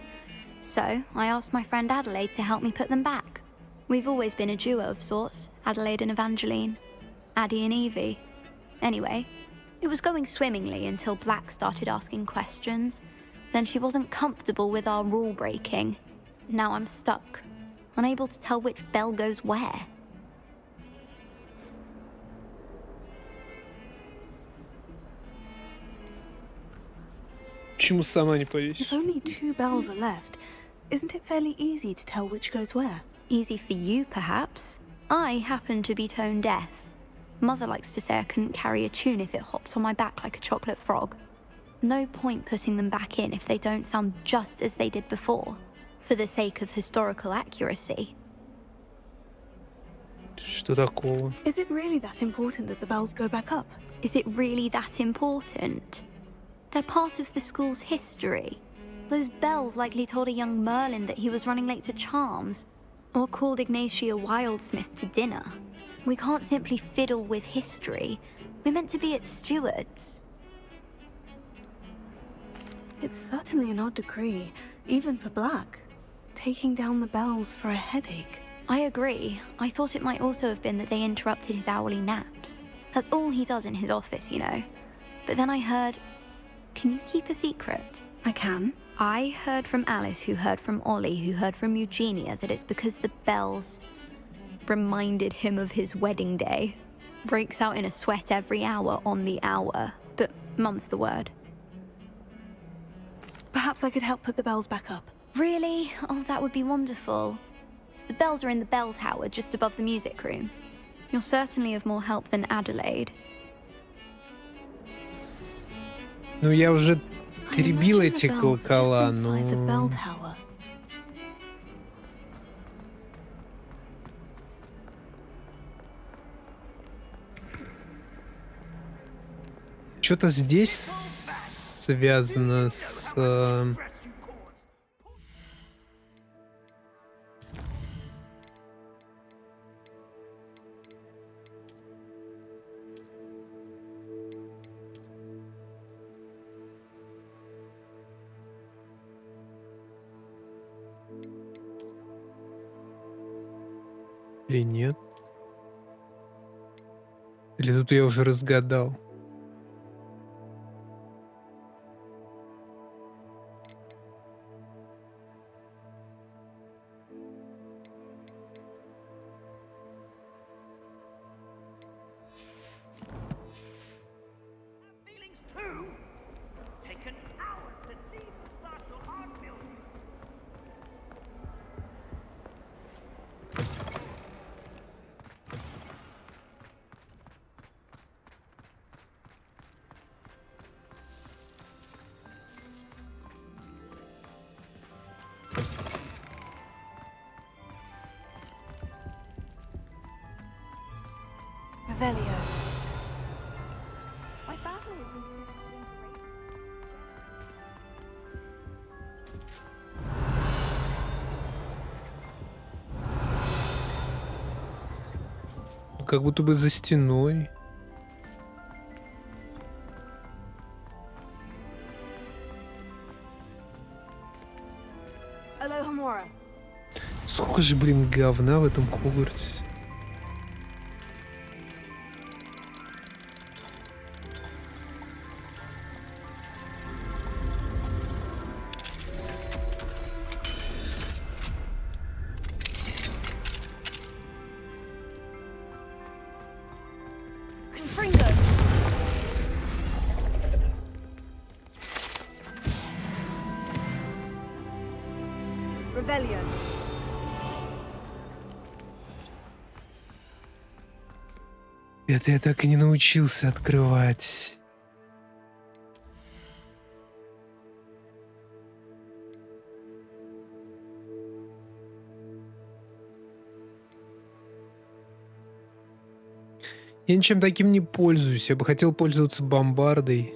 So, I asked my friend Adelaide to help me put them back. We've always been a duo of sorts, Adelaide and Evangeline. Addie and Evie. Anyway, it was going swimmingly until Black started asking questions. Then she wasn't comfortable with our rule breaking. Now I'm stuck, unable to tell which bell goes where. Почему сама не повесишь? If only 2 bells are left, isn't it fairly easy to tell which goes where? Easy for you, perhaps. I happen to be tone deaf. Mother likes to say I couldn't carry a tune if it hopped on my back like a chocolate frog. No point putting them back in if they don't sound just as they did before, for the sake of historical accuracy. Что такого? Is it really that important that the bells go back up? Is it really that important? They're part of the school's history. Those bells likely told a young Merlin that he was running late to Charms, or called Ignatia Wildsmith to dinner. We can't simply fiddle with history. We're meant to be its stewards. It's certainly an odd decree, even for Black. Taking down the bells for a headache. I agree. I thought it might also have been that they interrupted his hourly naps. That's all he does in his office, you know. But then I heard... Can you keep a secret? I can. I heard from Alice, who heard from Ollie, who heard from Eugenia, that it's because the bells reminded him of his wedding day. Breaks out in a sweat every hour on the hour, but mum's the word. Perhaps I could help put the bells back up. Really? Oh, that would be wonderful. The bells are in the bell tower, just above the music room. You're certainly of more help than Adelaide. Ну, я уже теребил I эти imagine the bells колокола, just inside the bell но... tower. что-то здесь связано с... Или нет? Или тут я уже разгадал? Revelio. My family has been Как будто бы за стеной. Alohomora. Сколько же, блин, говна в этом Хогвартсе. Confringo. Revelio. Это я так и не научился открывать. Я ничем таким не пользуюсь. Я бы хотел пользоваться бомбардой.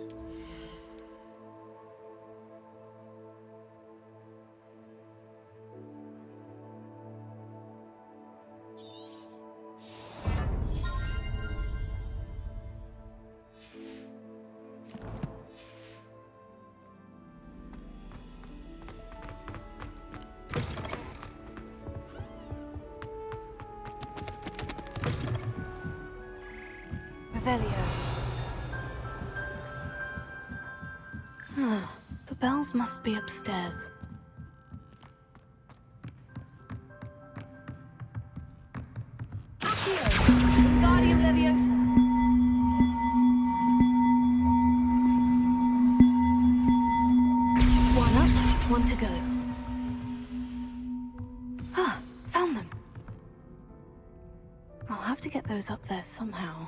Revelio. The bells must be upstairs. Guardian Leviosa. One up, one to go. Found them. I'll have to get those up there somehow.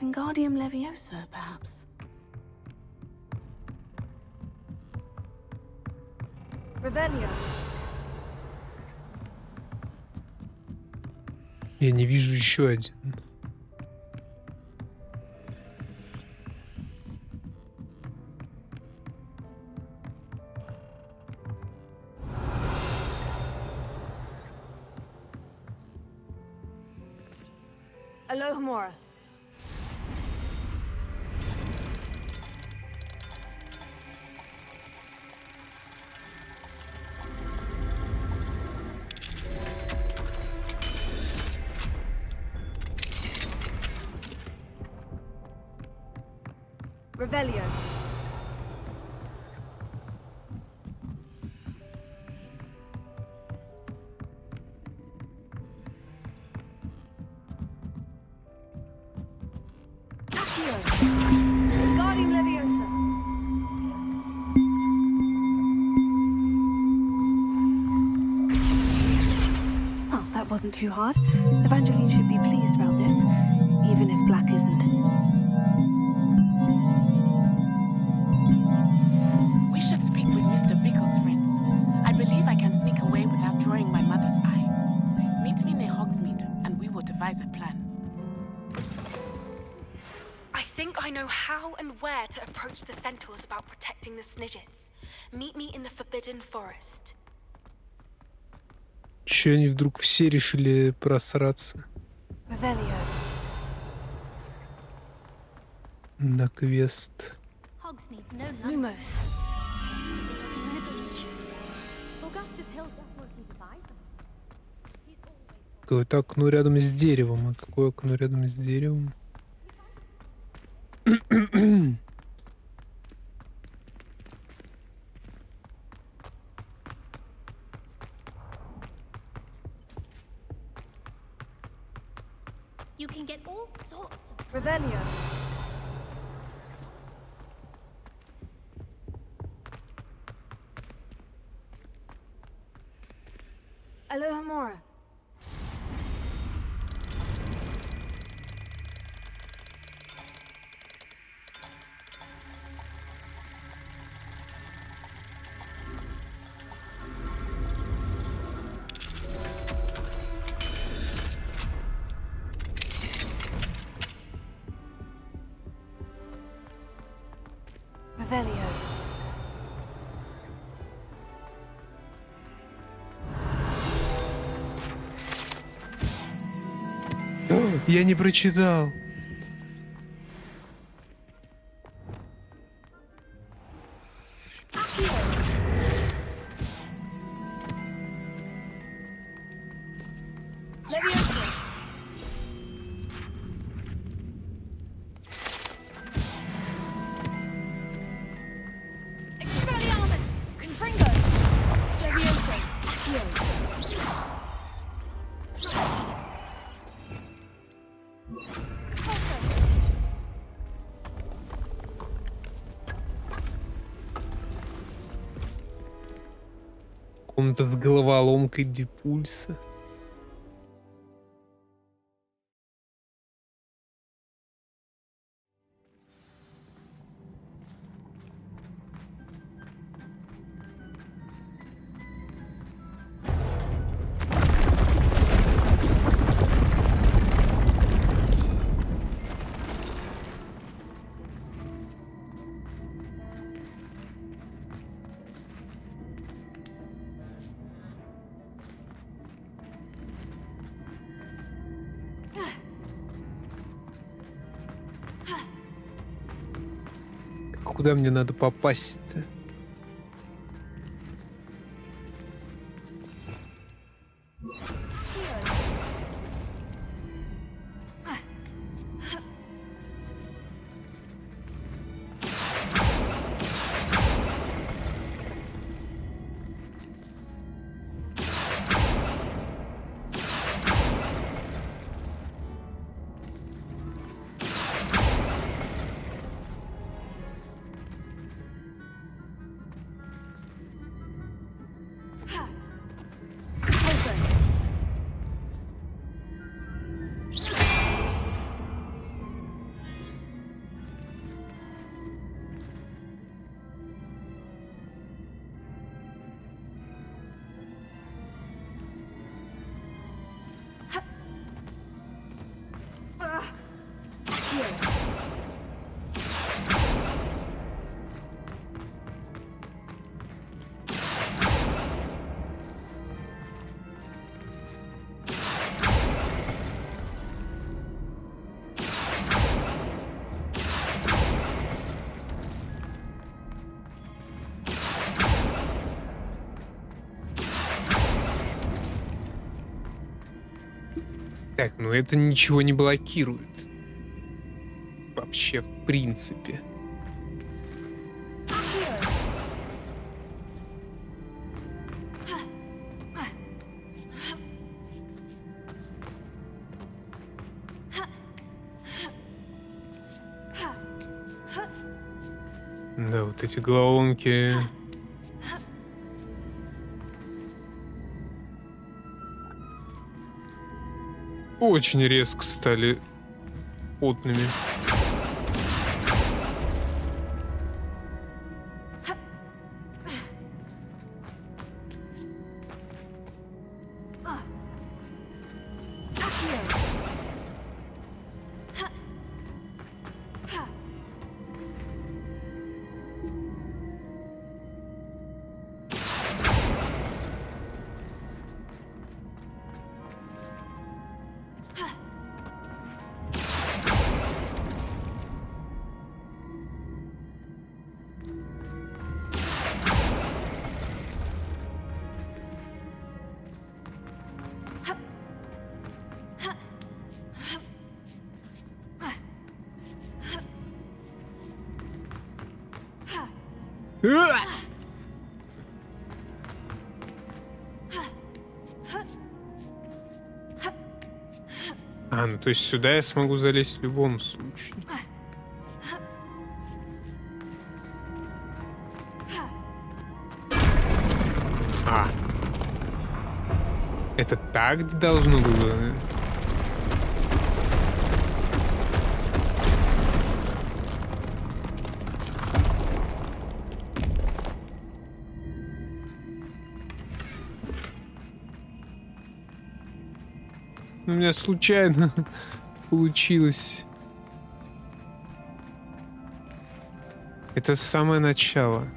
Wingardium Leviosa, perhaps. Revelio. Я не вижу еще один. Alohomora. Revelio. Guardian Leviosa. Oh, that wasn't too hard. Evangeline should be pleased about this, even if Black isn't. We should speak with Mr. Bickle's friends. I believe I can sneak away without drawing my mother's eye. Meet me near Hogsmeade, and we will devise a plan. I think I know how and where to approach the centaurs about protecting the Snidgets. Meet me in the Forbidden Forest. Че они вдруг все решили просраться Revelio. на квест? Hogsmeade's no London. Lumos. In a beach. Augustus Hill definitely devised them. He's always... Какое-то окно рядом с деревом. А какое окно рядом с деревом? You can get all sorts of... Revelio. Alohomora. Revelio. Я не прочитал. Leviosa. Expelliarmus. Confringo. Leviosa. Комната с головоломкой Дипульса. Куда мне надо попасть-то? Так, ну это ничего не блокирует. Вообще, в принципе. Да, вот эти головоломки... Очень резко стали потными. А, ну то есть сюда я смогу залезть в любом случае. А. Это так должно было? У меня случайно получилось. Это самое начало.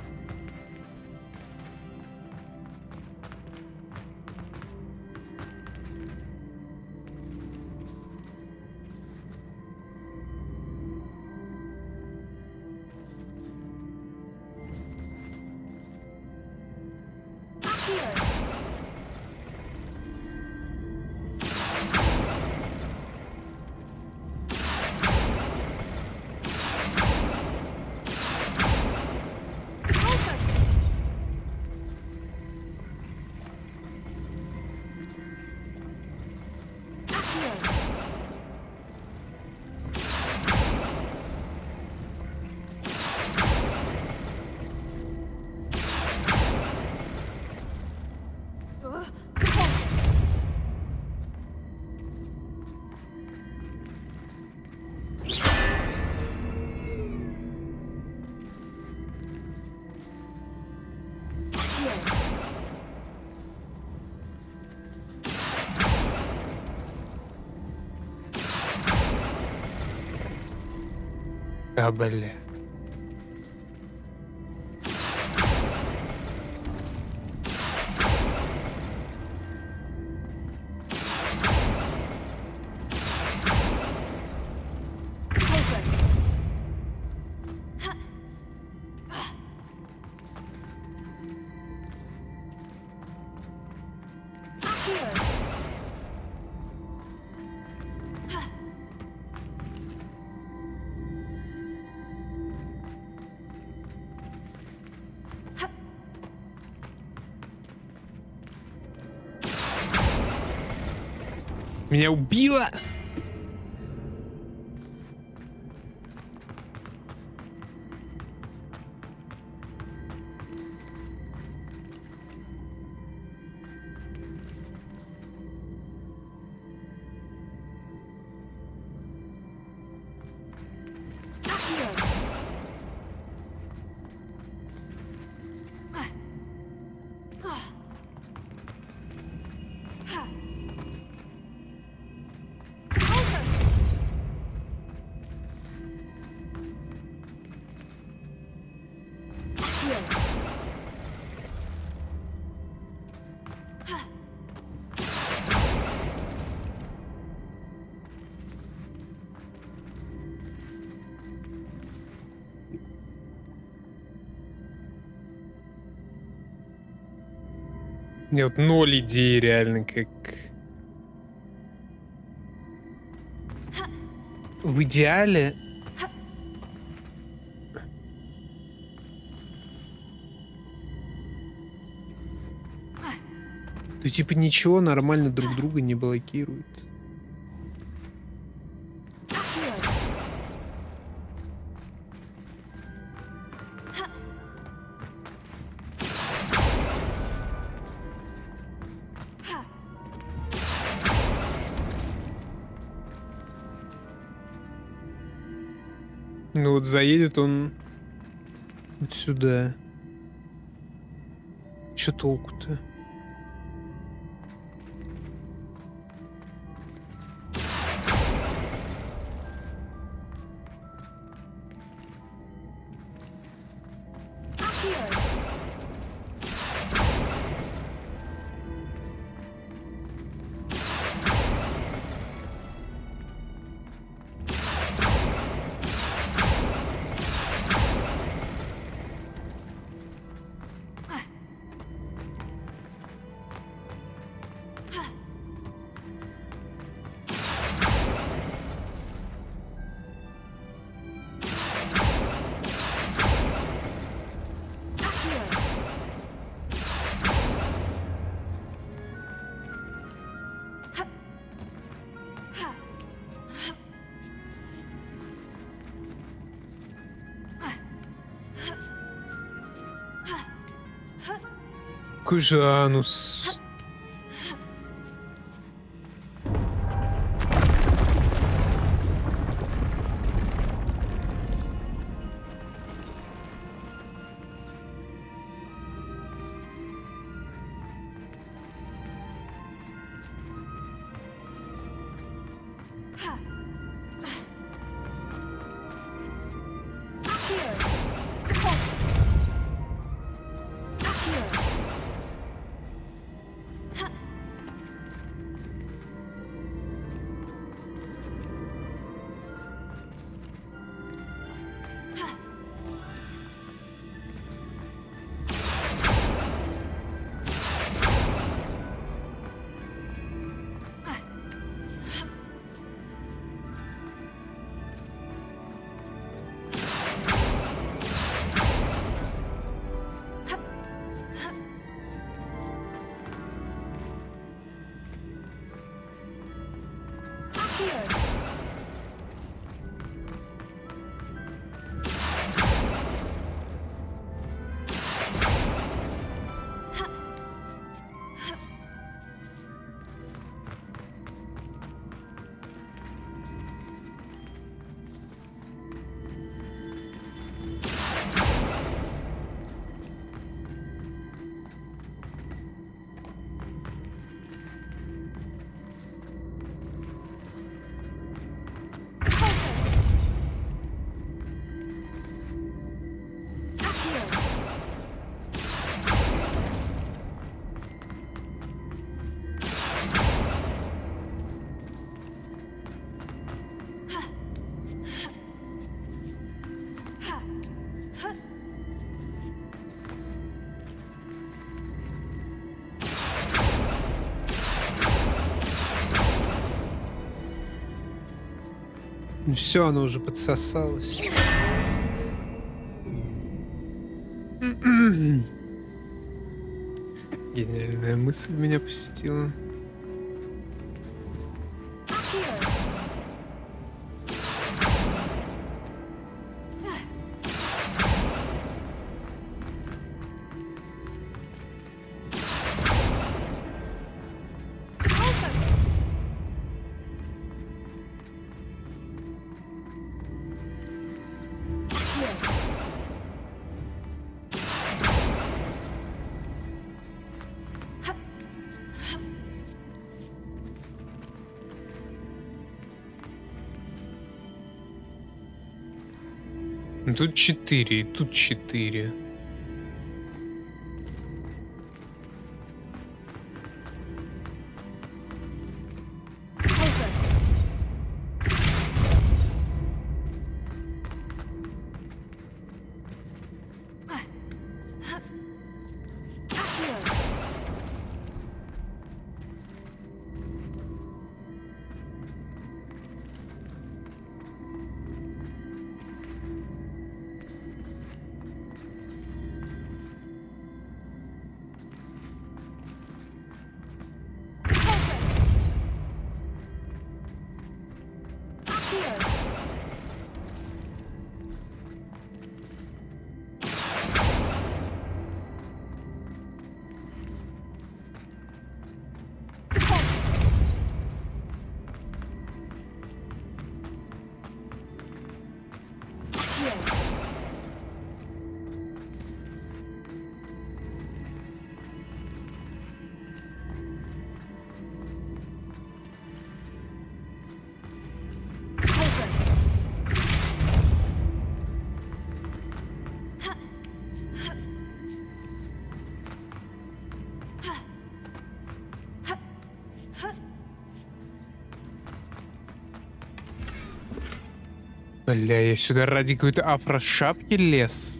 А, бля. Меня убило! У меня вот 0 идей реально, как... В идеале... То типа ничего нормально друг друга не блокирует. Ну вот заедет он вот сюда. Чё толку-то? Какой же анус. Ну все, оно уже подсосалось. Гениальная мысль меня посетила. Ну, тут 4, и тут 4. Бля, я сюда ради какой-то афрошапки лез.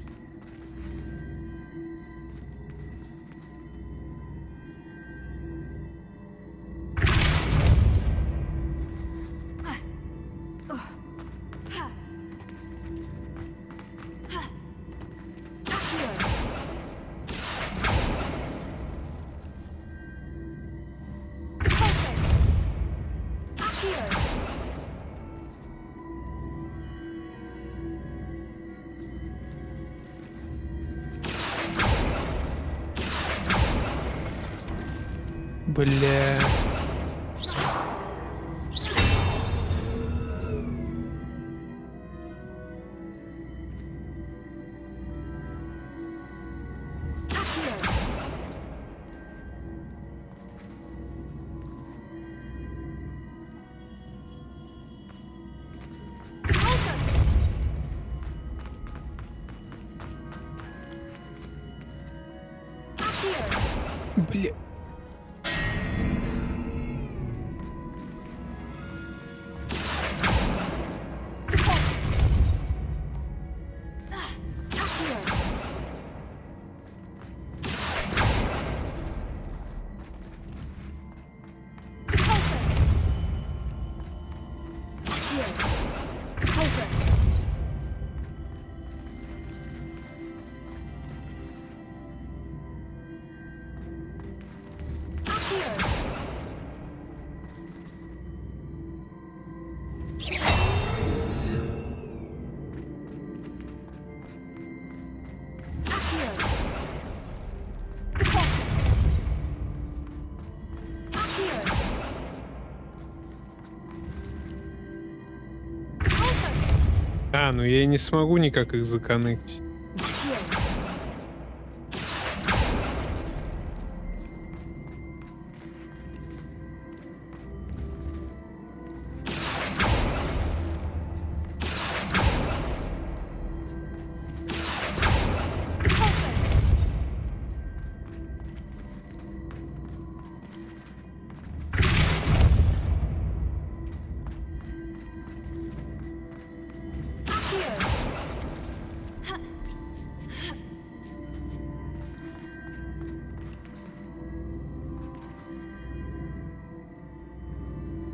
Бля. Бля. А, ну я и не смогу никак их законнектить.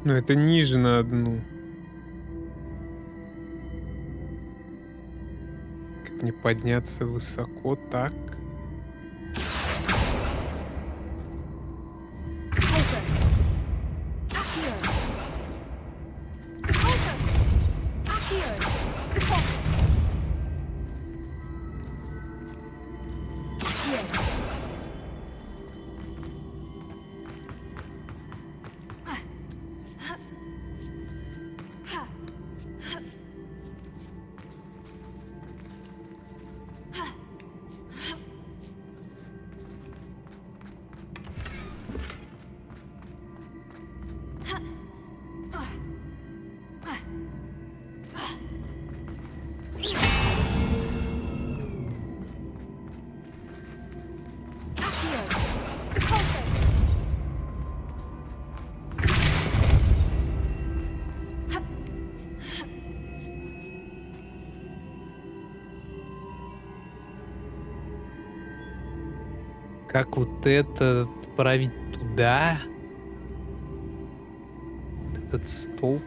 Ну это ниже на одну. Как мне подняться высоко так? Как вот это отправить туда? Вот этот столб.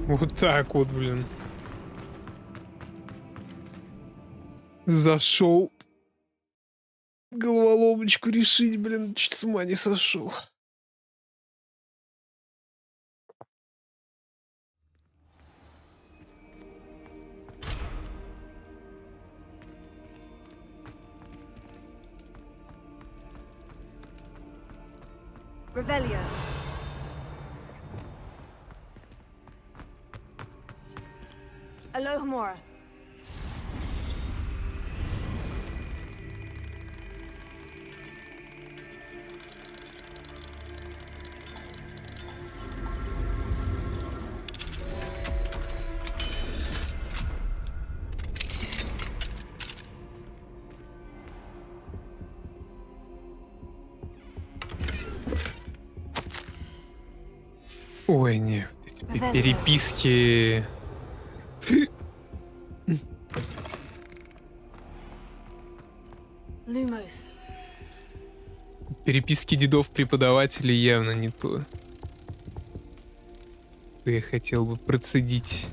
Вот так вот, блин. Зашел головоломочку решить, блин, чуть с ума не сошел. Revelio. Alohomora. Ой, не, эти переписки. Lumos. Переписки дедов-преподавателей явно не то, что я хотел бы процедить.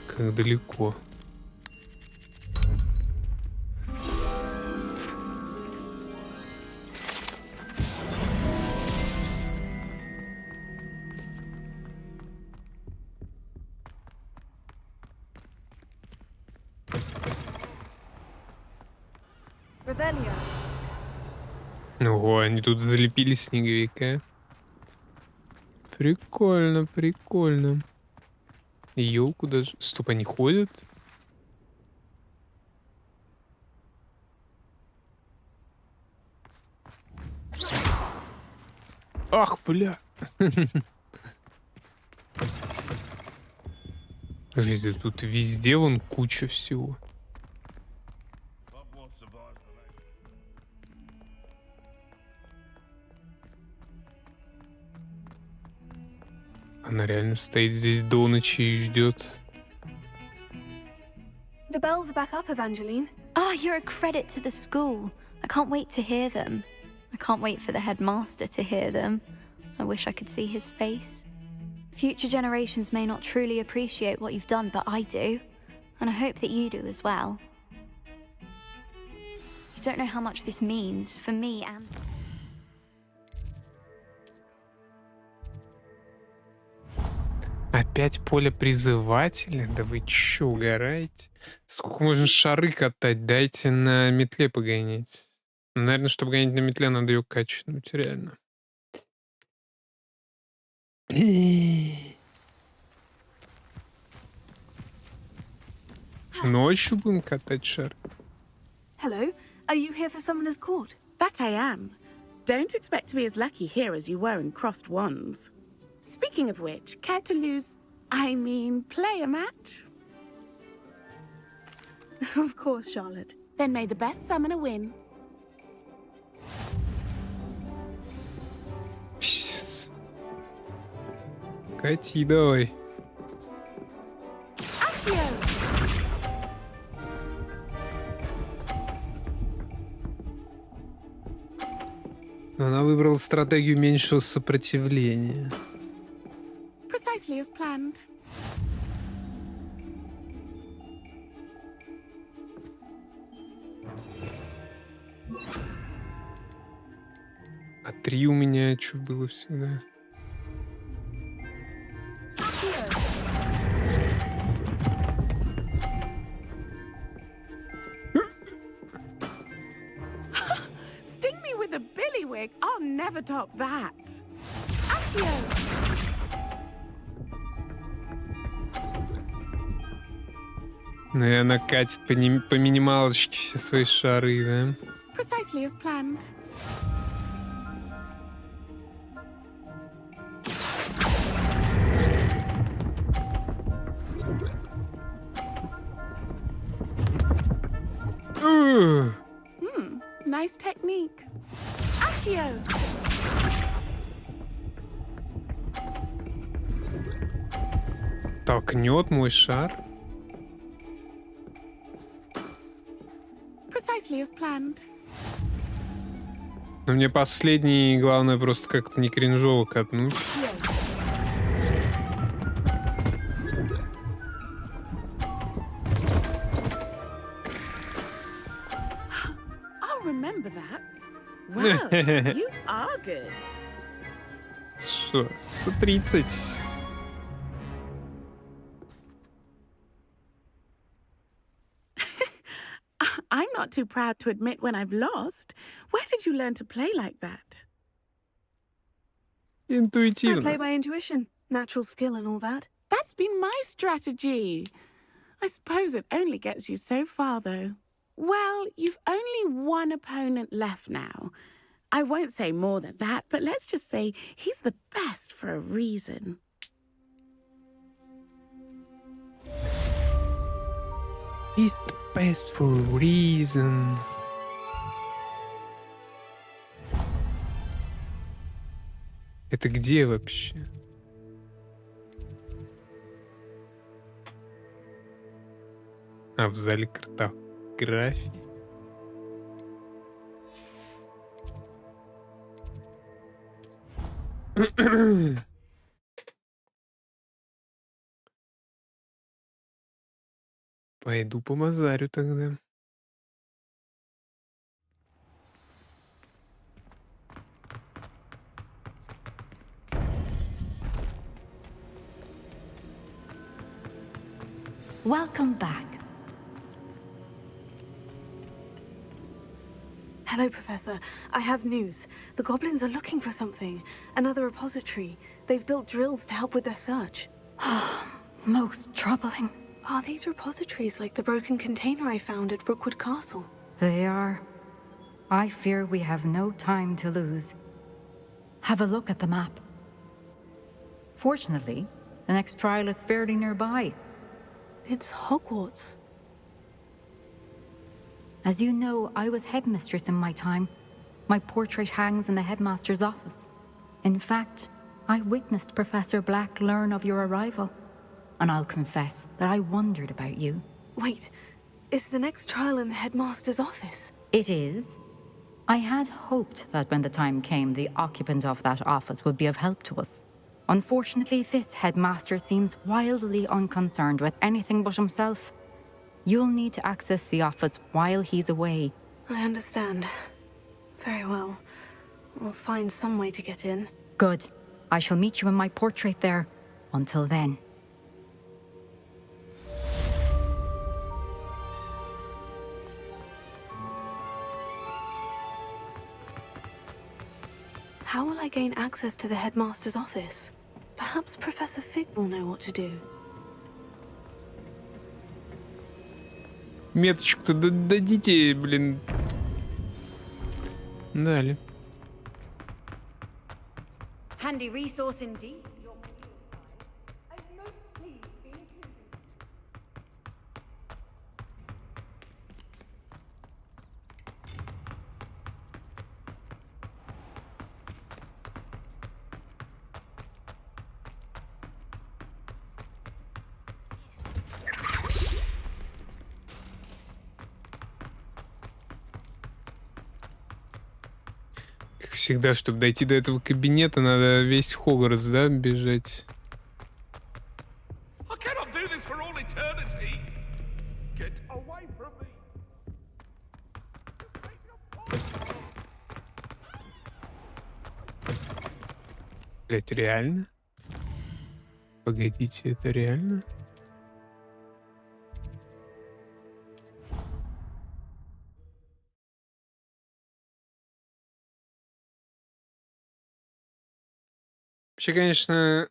Как далеко. Revelio. Ого, они тут залепили снеговика. Прикольно, прикольно. Елку даже. Стоп, они ходят? Ах, бля. Подождите, тут везде вон куча всего. Она реально стоит здесь до ночи и ждет. The bells are back up, Evangeline. Ah, you're a credit to the school. I can't wait to hear them. I can't wait for the headmaster to hear them. I wish I could see his face. Future generations may not truly appreciate what you've done, but I do. And I hope that you do as well. You don't know how much this means for me and... Опять поле призывателя? Да вы чё, угораете? Сколько можно шары катать? Дайте на метле погонять. Наверное, чтобы гонять на метле, надо ее качнуть, реально. Ночью будем катать шар. Hello, are you here for Summoner's Court? That I am. Don't expect to be as lucky here as you were in Crossed Wands. Speaking of which, care to play a match? Of course, Charlotte. Then may the best summoner win. Кати, давай. Она выбрала стратегию меньшего сопротивления. Precisely as planned. А 3 у меня что было всегда? Sting me with a billywig. I'll never top that. Accio. Ну и она катит по минималочке все свои шары, да? Precisely as planned. Nice technique. Accio. Толкнет мой шар. Precisely as planned. Но мне последний, главное, просто как-то не кринжово катнуть. I'll remember that. Well, you are good. Что? 130. I'm not too proud to admit when I've lost. Where did you learn to play like that? I Интуитивно. play by intuition, natural skill and all that. That's been my strategy. I suppose it only gets you so far, though. Well, you've only one opponent left now. I won't say more than that, but let's just say he's the best for a reason. It's best for a reason. Это где вообще? А, в зале картографии. Пойду помазарю тогда. Welcome back. Hello, Professor. I have news. The goblins are looking for something. Another repository. They've built drills to help with their search. Most troubling. Are these repositories like the broken container I found at Rookwood Castle? They are. I fear we have no time to lose. Have a look at the map. Fortunately, the next trial is fairly nearby. It's Hogwarts. As you know, I was headmistress in my time. My portrait hangs in the headmaster's office. In fact, I witnessed Professor Black learn of your arrival. And I'll confess that I wondered about you. Wait, is the next trial in the headmaster's office? It is. I had hoped that when the time came, the occupant of that office would be of help to us. Unfortunately, this headmaster seems wildly unconcerned with anything but himself. You'll need to access the office while he's away. I understand. Very well. We'll find some way to get in. Good. I shall meet you in my portrait there. Until then. How will I gain access to the headmaster's office? Perhaps Professor Fig will know what to do. Меточку-то дадите, блин. Дали. Handy resource indeed. Как всегда, чтобы дойти до этого кабинета, надо весь Хогвартс, да, бежать. I cannot do this for all eternity. Get away from me. Блять, реально? Погодите, это реально? Вообще, конечно,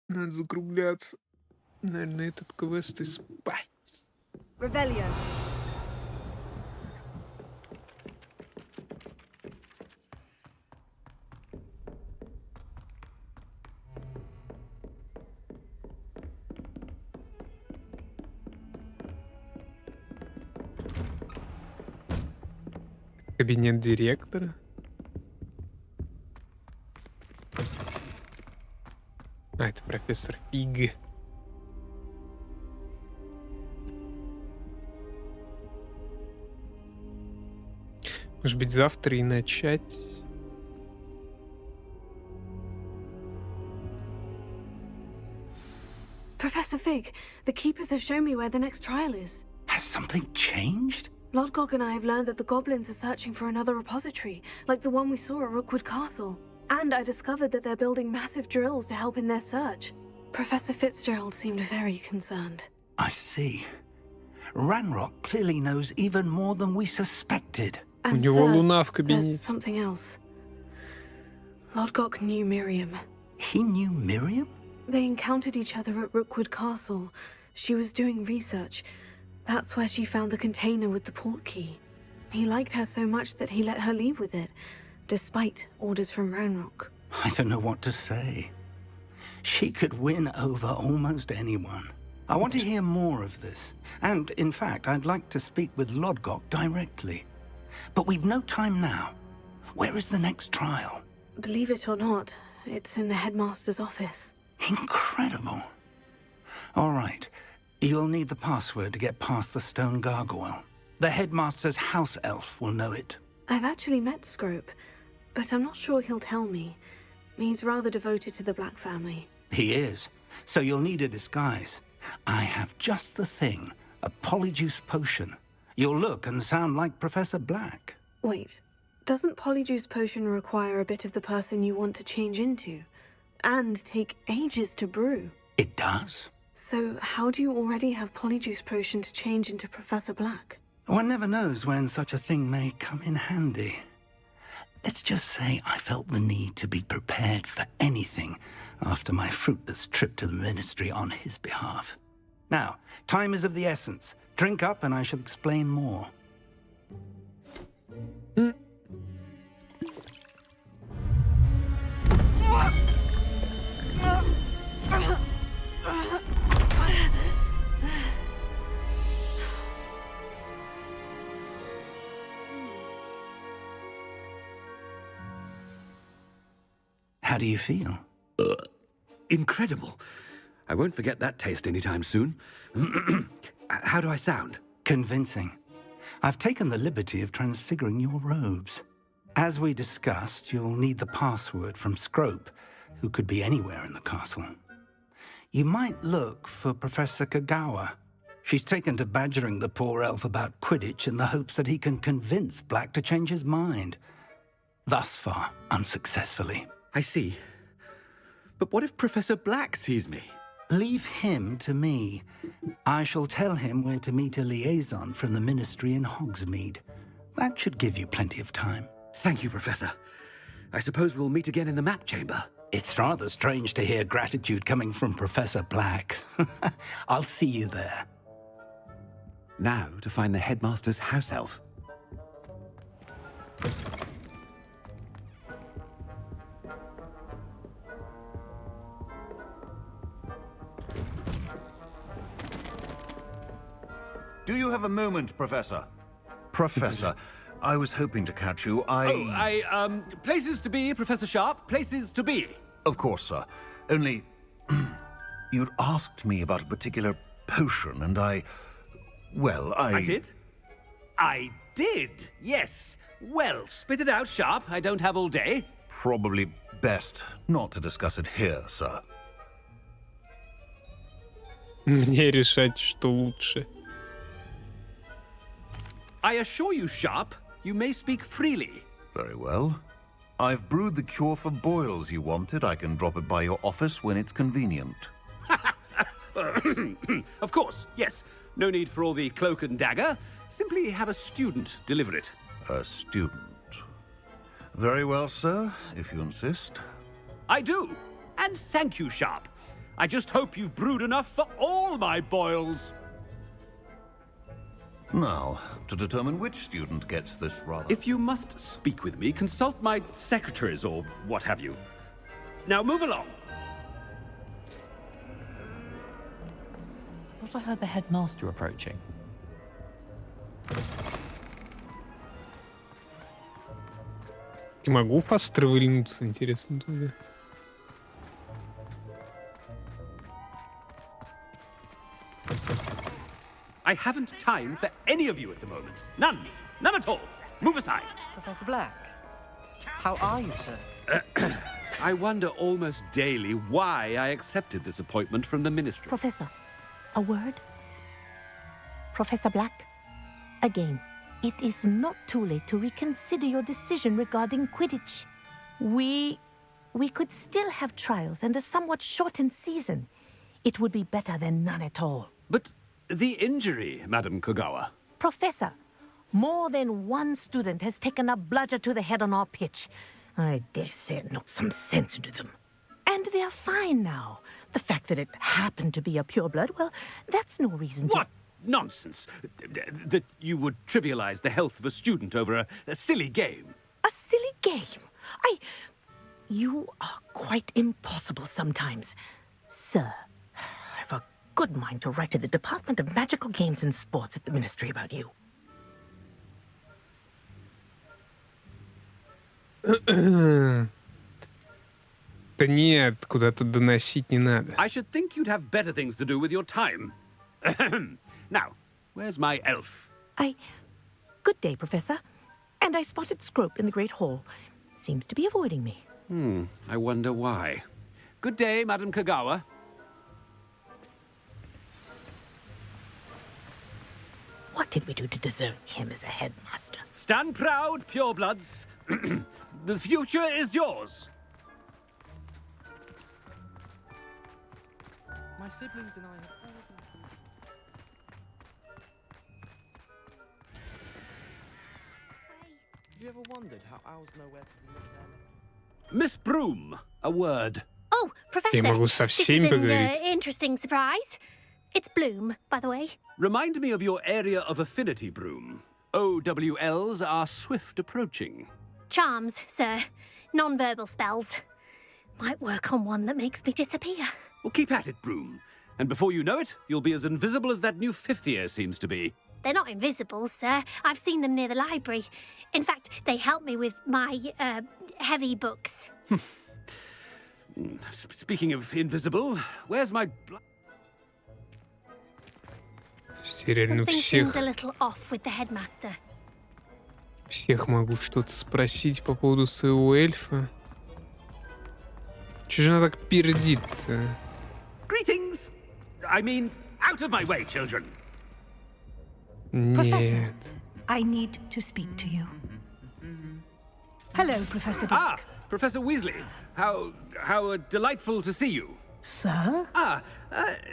надо закругляться. Наверное, этот квест и спать. Revelio. Кабинет директора. А, это профессор Фиг. Может быть, завтра и начать? Professor Fig, the keepers have shown me where the next trial is. Has something changed? Lodgok and I have learned that the goblins are searching for another repository, like the one we saw at Rookwood Castle. And I discovered that they're building massive drills to help in their search. Professor Fitzgerald seemed very concerned. I see. Ranrock clearly knows even more than we suspected. And sir, there's something else. Lodgok knew Miriam. He knew Miriam? They encountered each other at Rookwood Castle. She was doing research. That's where she found the container with the port key. He liked her so much that he let her leave with it, despite orders from Ranrock. I don't know what to say. She could win over almost anyone. I want to hear more of this. And, in fact, I'd like to speak with Lodgok directly. But we've no time now. Where is the next trial? Believe it or not, it's in the headmaster's office. Incredible. All right. You'll need the password to get past the stone gargoyle. The headmaster's house elf will know it. I've actually met Scrope, but I'm not sure he'll tell me. He's rather devoted to the Black family. He is. So you'll need a disguise. I have just the thing. A polyjuice potion. You'll look and sound like Professor Black. Wait, doesn't Polyjuice Potion require a bit of the person you want to change into? And take ages to brew? It does. So how do you already have Polyjuice Potion to change into Professor Black? One never knows when such a thing may come in handy. Let's just say I felt the need to be prepared for anything after my fruitless trip to the Ministry on his behalf. Now, time is of the essence. Drink up and I shall explain more. How do you feel? Incredible. I won't forget that taste anytime soon. How do I sound? Convincing. I've taken the liberty of transfiguring your robes. As we discussed, you'll need the password from Scrope, who could be anywhere in the castle. You might look for Professor Kagawa. She's taken to badgering the poor elf about Quidditch in the hopes that he can convince Black to change his mind. Thus far, unsuccessfully. I see. But what if Professor Black sees me? Leave him to me. I shall tell him where to meet a liaison from the Ministry in Hogsmeade. That should give you plenty of time. Thank you, Professor. I suppose we'll meet again in the map chamber. It's rather strange to hear gratitude coming from Professor Black. I'll see you there. Now to find the headmaster's house elf. Do you have a moment, Professor? Professor, I was hoping to catch you. Places to be, Professor Sharp. Places to be. Of course, sir. Only, you'd asked me about a particular potion, and I did? I did, yes. Well, spit it out, Sharp. I don't have all day. Probably best not to discuss it here, sir. Мне решать, что лучше. I assure you, Sharp, you may speak freely. Very well. I've brewed the cure for boils you wanted. I can drop it by your office when it's convenient. Of course, yes. No need for all the cloak and dagger. Simply have a student deliver it. A student. Very well, sir, if you insist. I do. And thank you, Sharp. I just hope you've brewed enough for all my boils. Now, to determine which student gets this rather... If you must speak with me, consult my secretaries or what have you. Now move along. I thought I heard the headmaster approaching. И могу фаст тревельнуться, интересно туда. I haven't time for any of you at the moment. None. None at all. Move aside. Professor Black, how are you, sir? I wonder almost daily why I accepted this appointment from the Ministry. Professor, a word? Professor Black, again, it is not too late to reconsider your decision regarding Quidditch. We could still have trials and a somewhat shortened season. It would be better than none at all. But the injury, Madam Kogawa. Professor, more than one student has taken a bludger to the head on our pitch. I dare say it knocked some sense into them. And they're fine now. The fact that it happened to be a pureblood, well, that's no reason to... What nonsense! That you would trivialize the health of a student over a silly game. A silly game? You are quite impossible sometimes. Sir, I've a good mind to write to the Department of Magical Games and Sports at the Ministry about you. Да нет, куда-то доносить не надо. I should think you'd have better things to do with your time. Now, where's my elf? Good day, Professor. And I spotted Scrope in the Great Hall. Seems to be avoiding me. I wonder why. Good day, Madam Kogawa. What did we do to deserve him as a headmaster? Stand proud, purebloods. The future is yours. My siblings and I have Have you ever wondered how owls know where to live their... Miss Broom, a word. Oh, Professor. Я могу со всеми this is поговорить. an interesting surprise. It's Bloom, by the way. Remind me of your area of affinity, Broom. OWLs are swift approaching. Charms, sir. Non-verbal spells. Might work on one that makes me disappear. Well, keep at it, Broom. And before you know it, you'll be as invisible as that new fifth year seems to be. They're not invisible, sir. I've seen them near the library. In fact, they help me with my, heavy books. Speaking of invisible, where's my... Я реально Something seems всех, a little off with the headmaster. всех могу что-то спросить по поводу своего эльфа. Чего же она так пердит-то? Greetings! I mean, out of my way, children. Нет. I need to speak to you. Hello, Professor Black. Professor Weasley. How delightful to see you. Sir?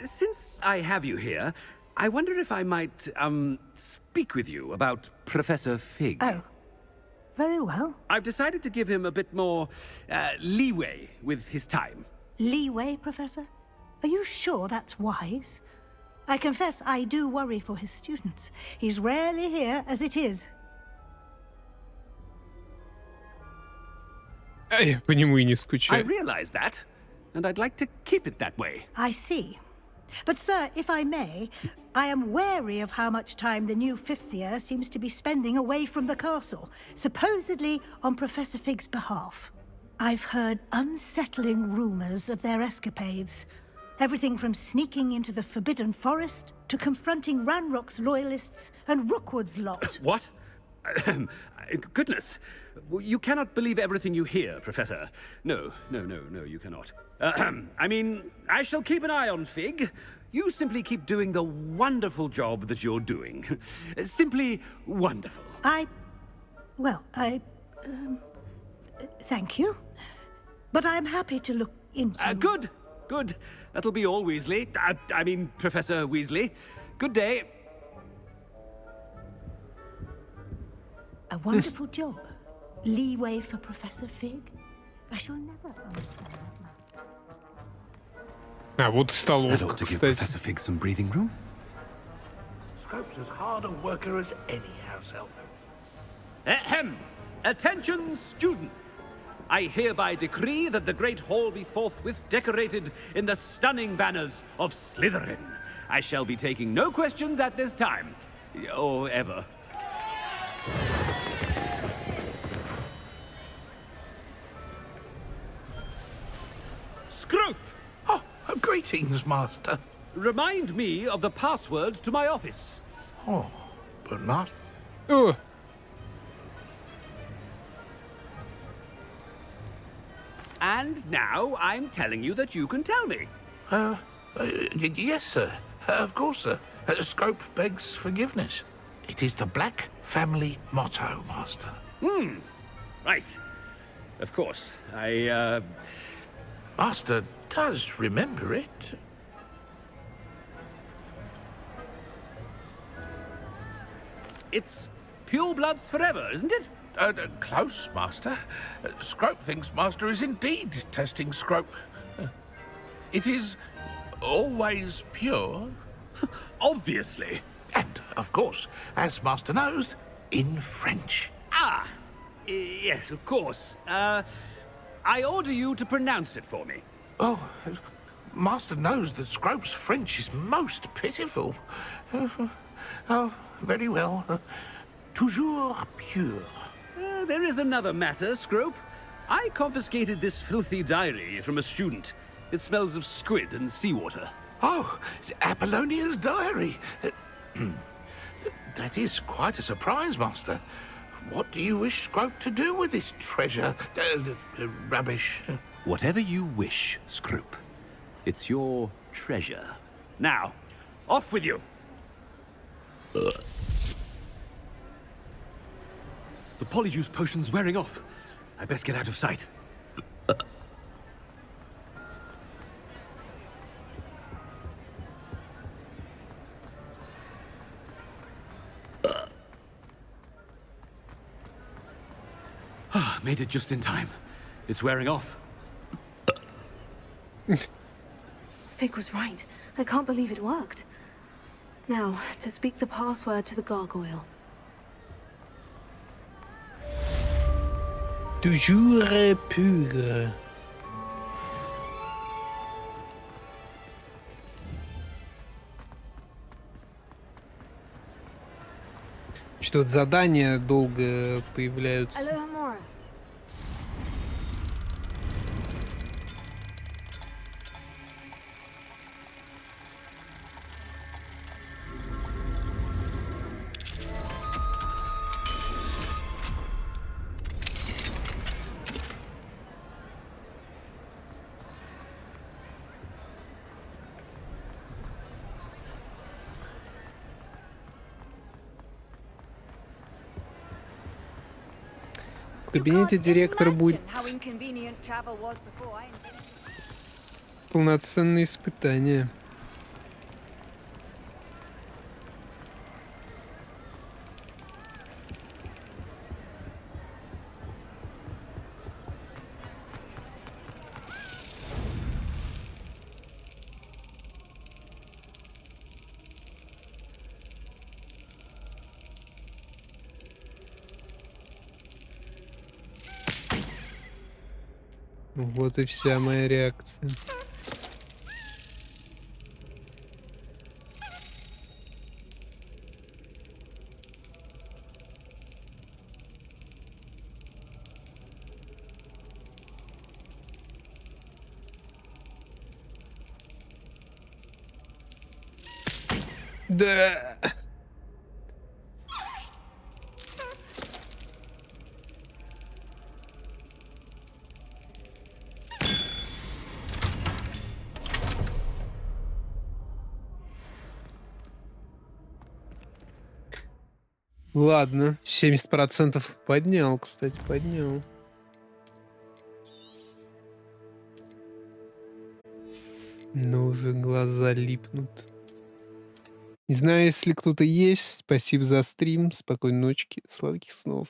Since I have you here, I wonder if I might, speak with you about Professor Fig. Oh, very well. I've decided to give him a bit more, leeway with his time. Leeway, Professor? Are you sure that's wise? I confess I do worry for his students. He's rarely here as it is. Я по нему и не I скучаю. realize that, and I'd like to keep it that way. I see. But, sir, if I may, I am wary of how much time the new fifth year seems to be spending away from the castle, supposedly on Professor Fig's behalf. I've heard unsettling rumors of their escapades. Everything from sneaking into the Forbidden Forest to confronting Ranrock's loyalists and Rookwood's lot. What? Goodness. You cannot believe everything you hear, Professor. No, you cannot. I mean, I shall keep an eye on Fig. You simply keep doing the wonderful job that you're doing. Simply wonderful. Thank you. But I'm happy to look into... Good. That'll be all, Weasley. I mean, Professor Weasley. Good day. A wonderful job. Leeway for Professor Fig. I shall never understand that. А вот и That столовка, ought to give кстати. Professor Fig some breathing room. Scrope's as hard a worker as any house elf. Ahem! Attention, students! I hereby decree that the Great Hall be forthwith decorated in the stunning banners of Slytherin. I shall be taking no questions at this time. Or ever. Scrope! Oh, greetings, Master. Remind me of the password to my office. Oh, but Master... О, And now I'm telling you that you can tell me. Yes, sir. Of course, sir. Scrope begs forgiveness. It is the Black family motto, Master. Right. Of course. Master does remember it. It's pure bloods forever, isn't it? Close, Master. Scrope thinks Master is indeed testing Scrope. It is always pure. Obviously. And, of course, as Master knows, in French. Ah, yes, of course. I order you to pronounce it for me. Oh, Master knows that Scrope's French is most pitiful. Oh, very well. Toujours pure. There is another matter, Scrope. I confiscated this filthy diary from a student. It smells of squid and seawater. Oh, Apollonia's diary. That is quite a surprise, Master. What do you wish Scrope to do with this treasure? Rubbish. Whatever you wish, Scrope. It's your treasure. Now, off with you. The polyjuice potion's wearing off. I best get out of sight. Made it just in time. It's wearing off. Fig was right. I can't believe it worked. Now, to speak the password to the gargoyle. Toujours pure. Что-то задания долго появляются. Alohomora. В кабинете директора будет полноценное испытание. Вот и вся моя реакция. Да. Ладно, 70% поднял, кстати, поднял. Но уже глаза липнут. Не знаю, если кто-то есть. Спасибо за стрим. Спокойной ночи, сладких снов.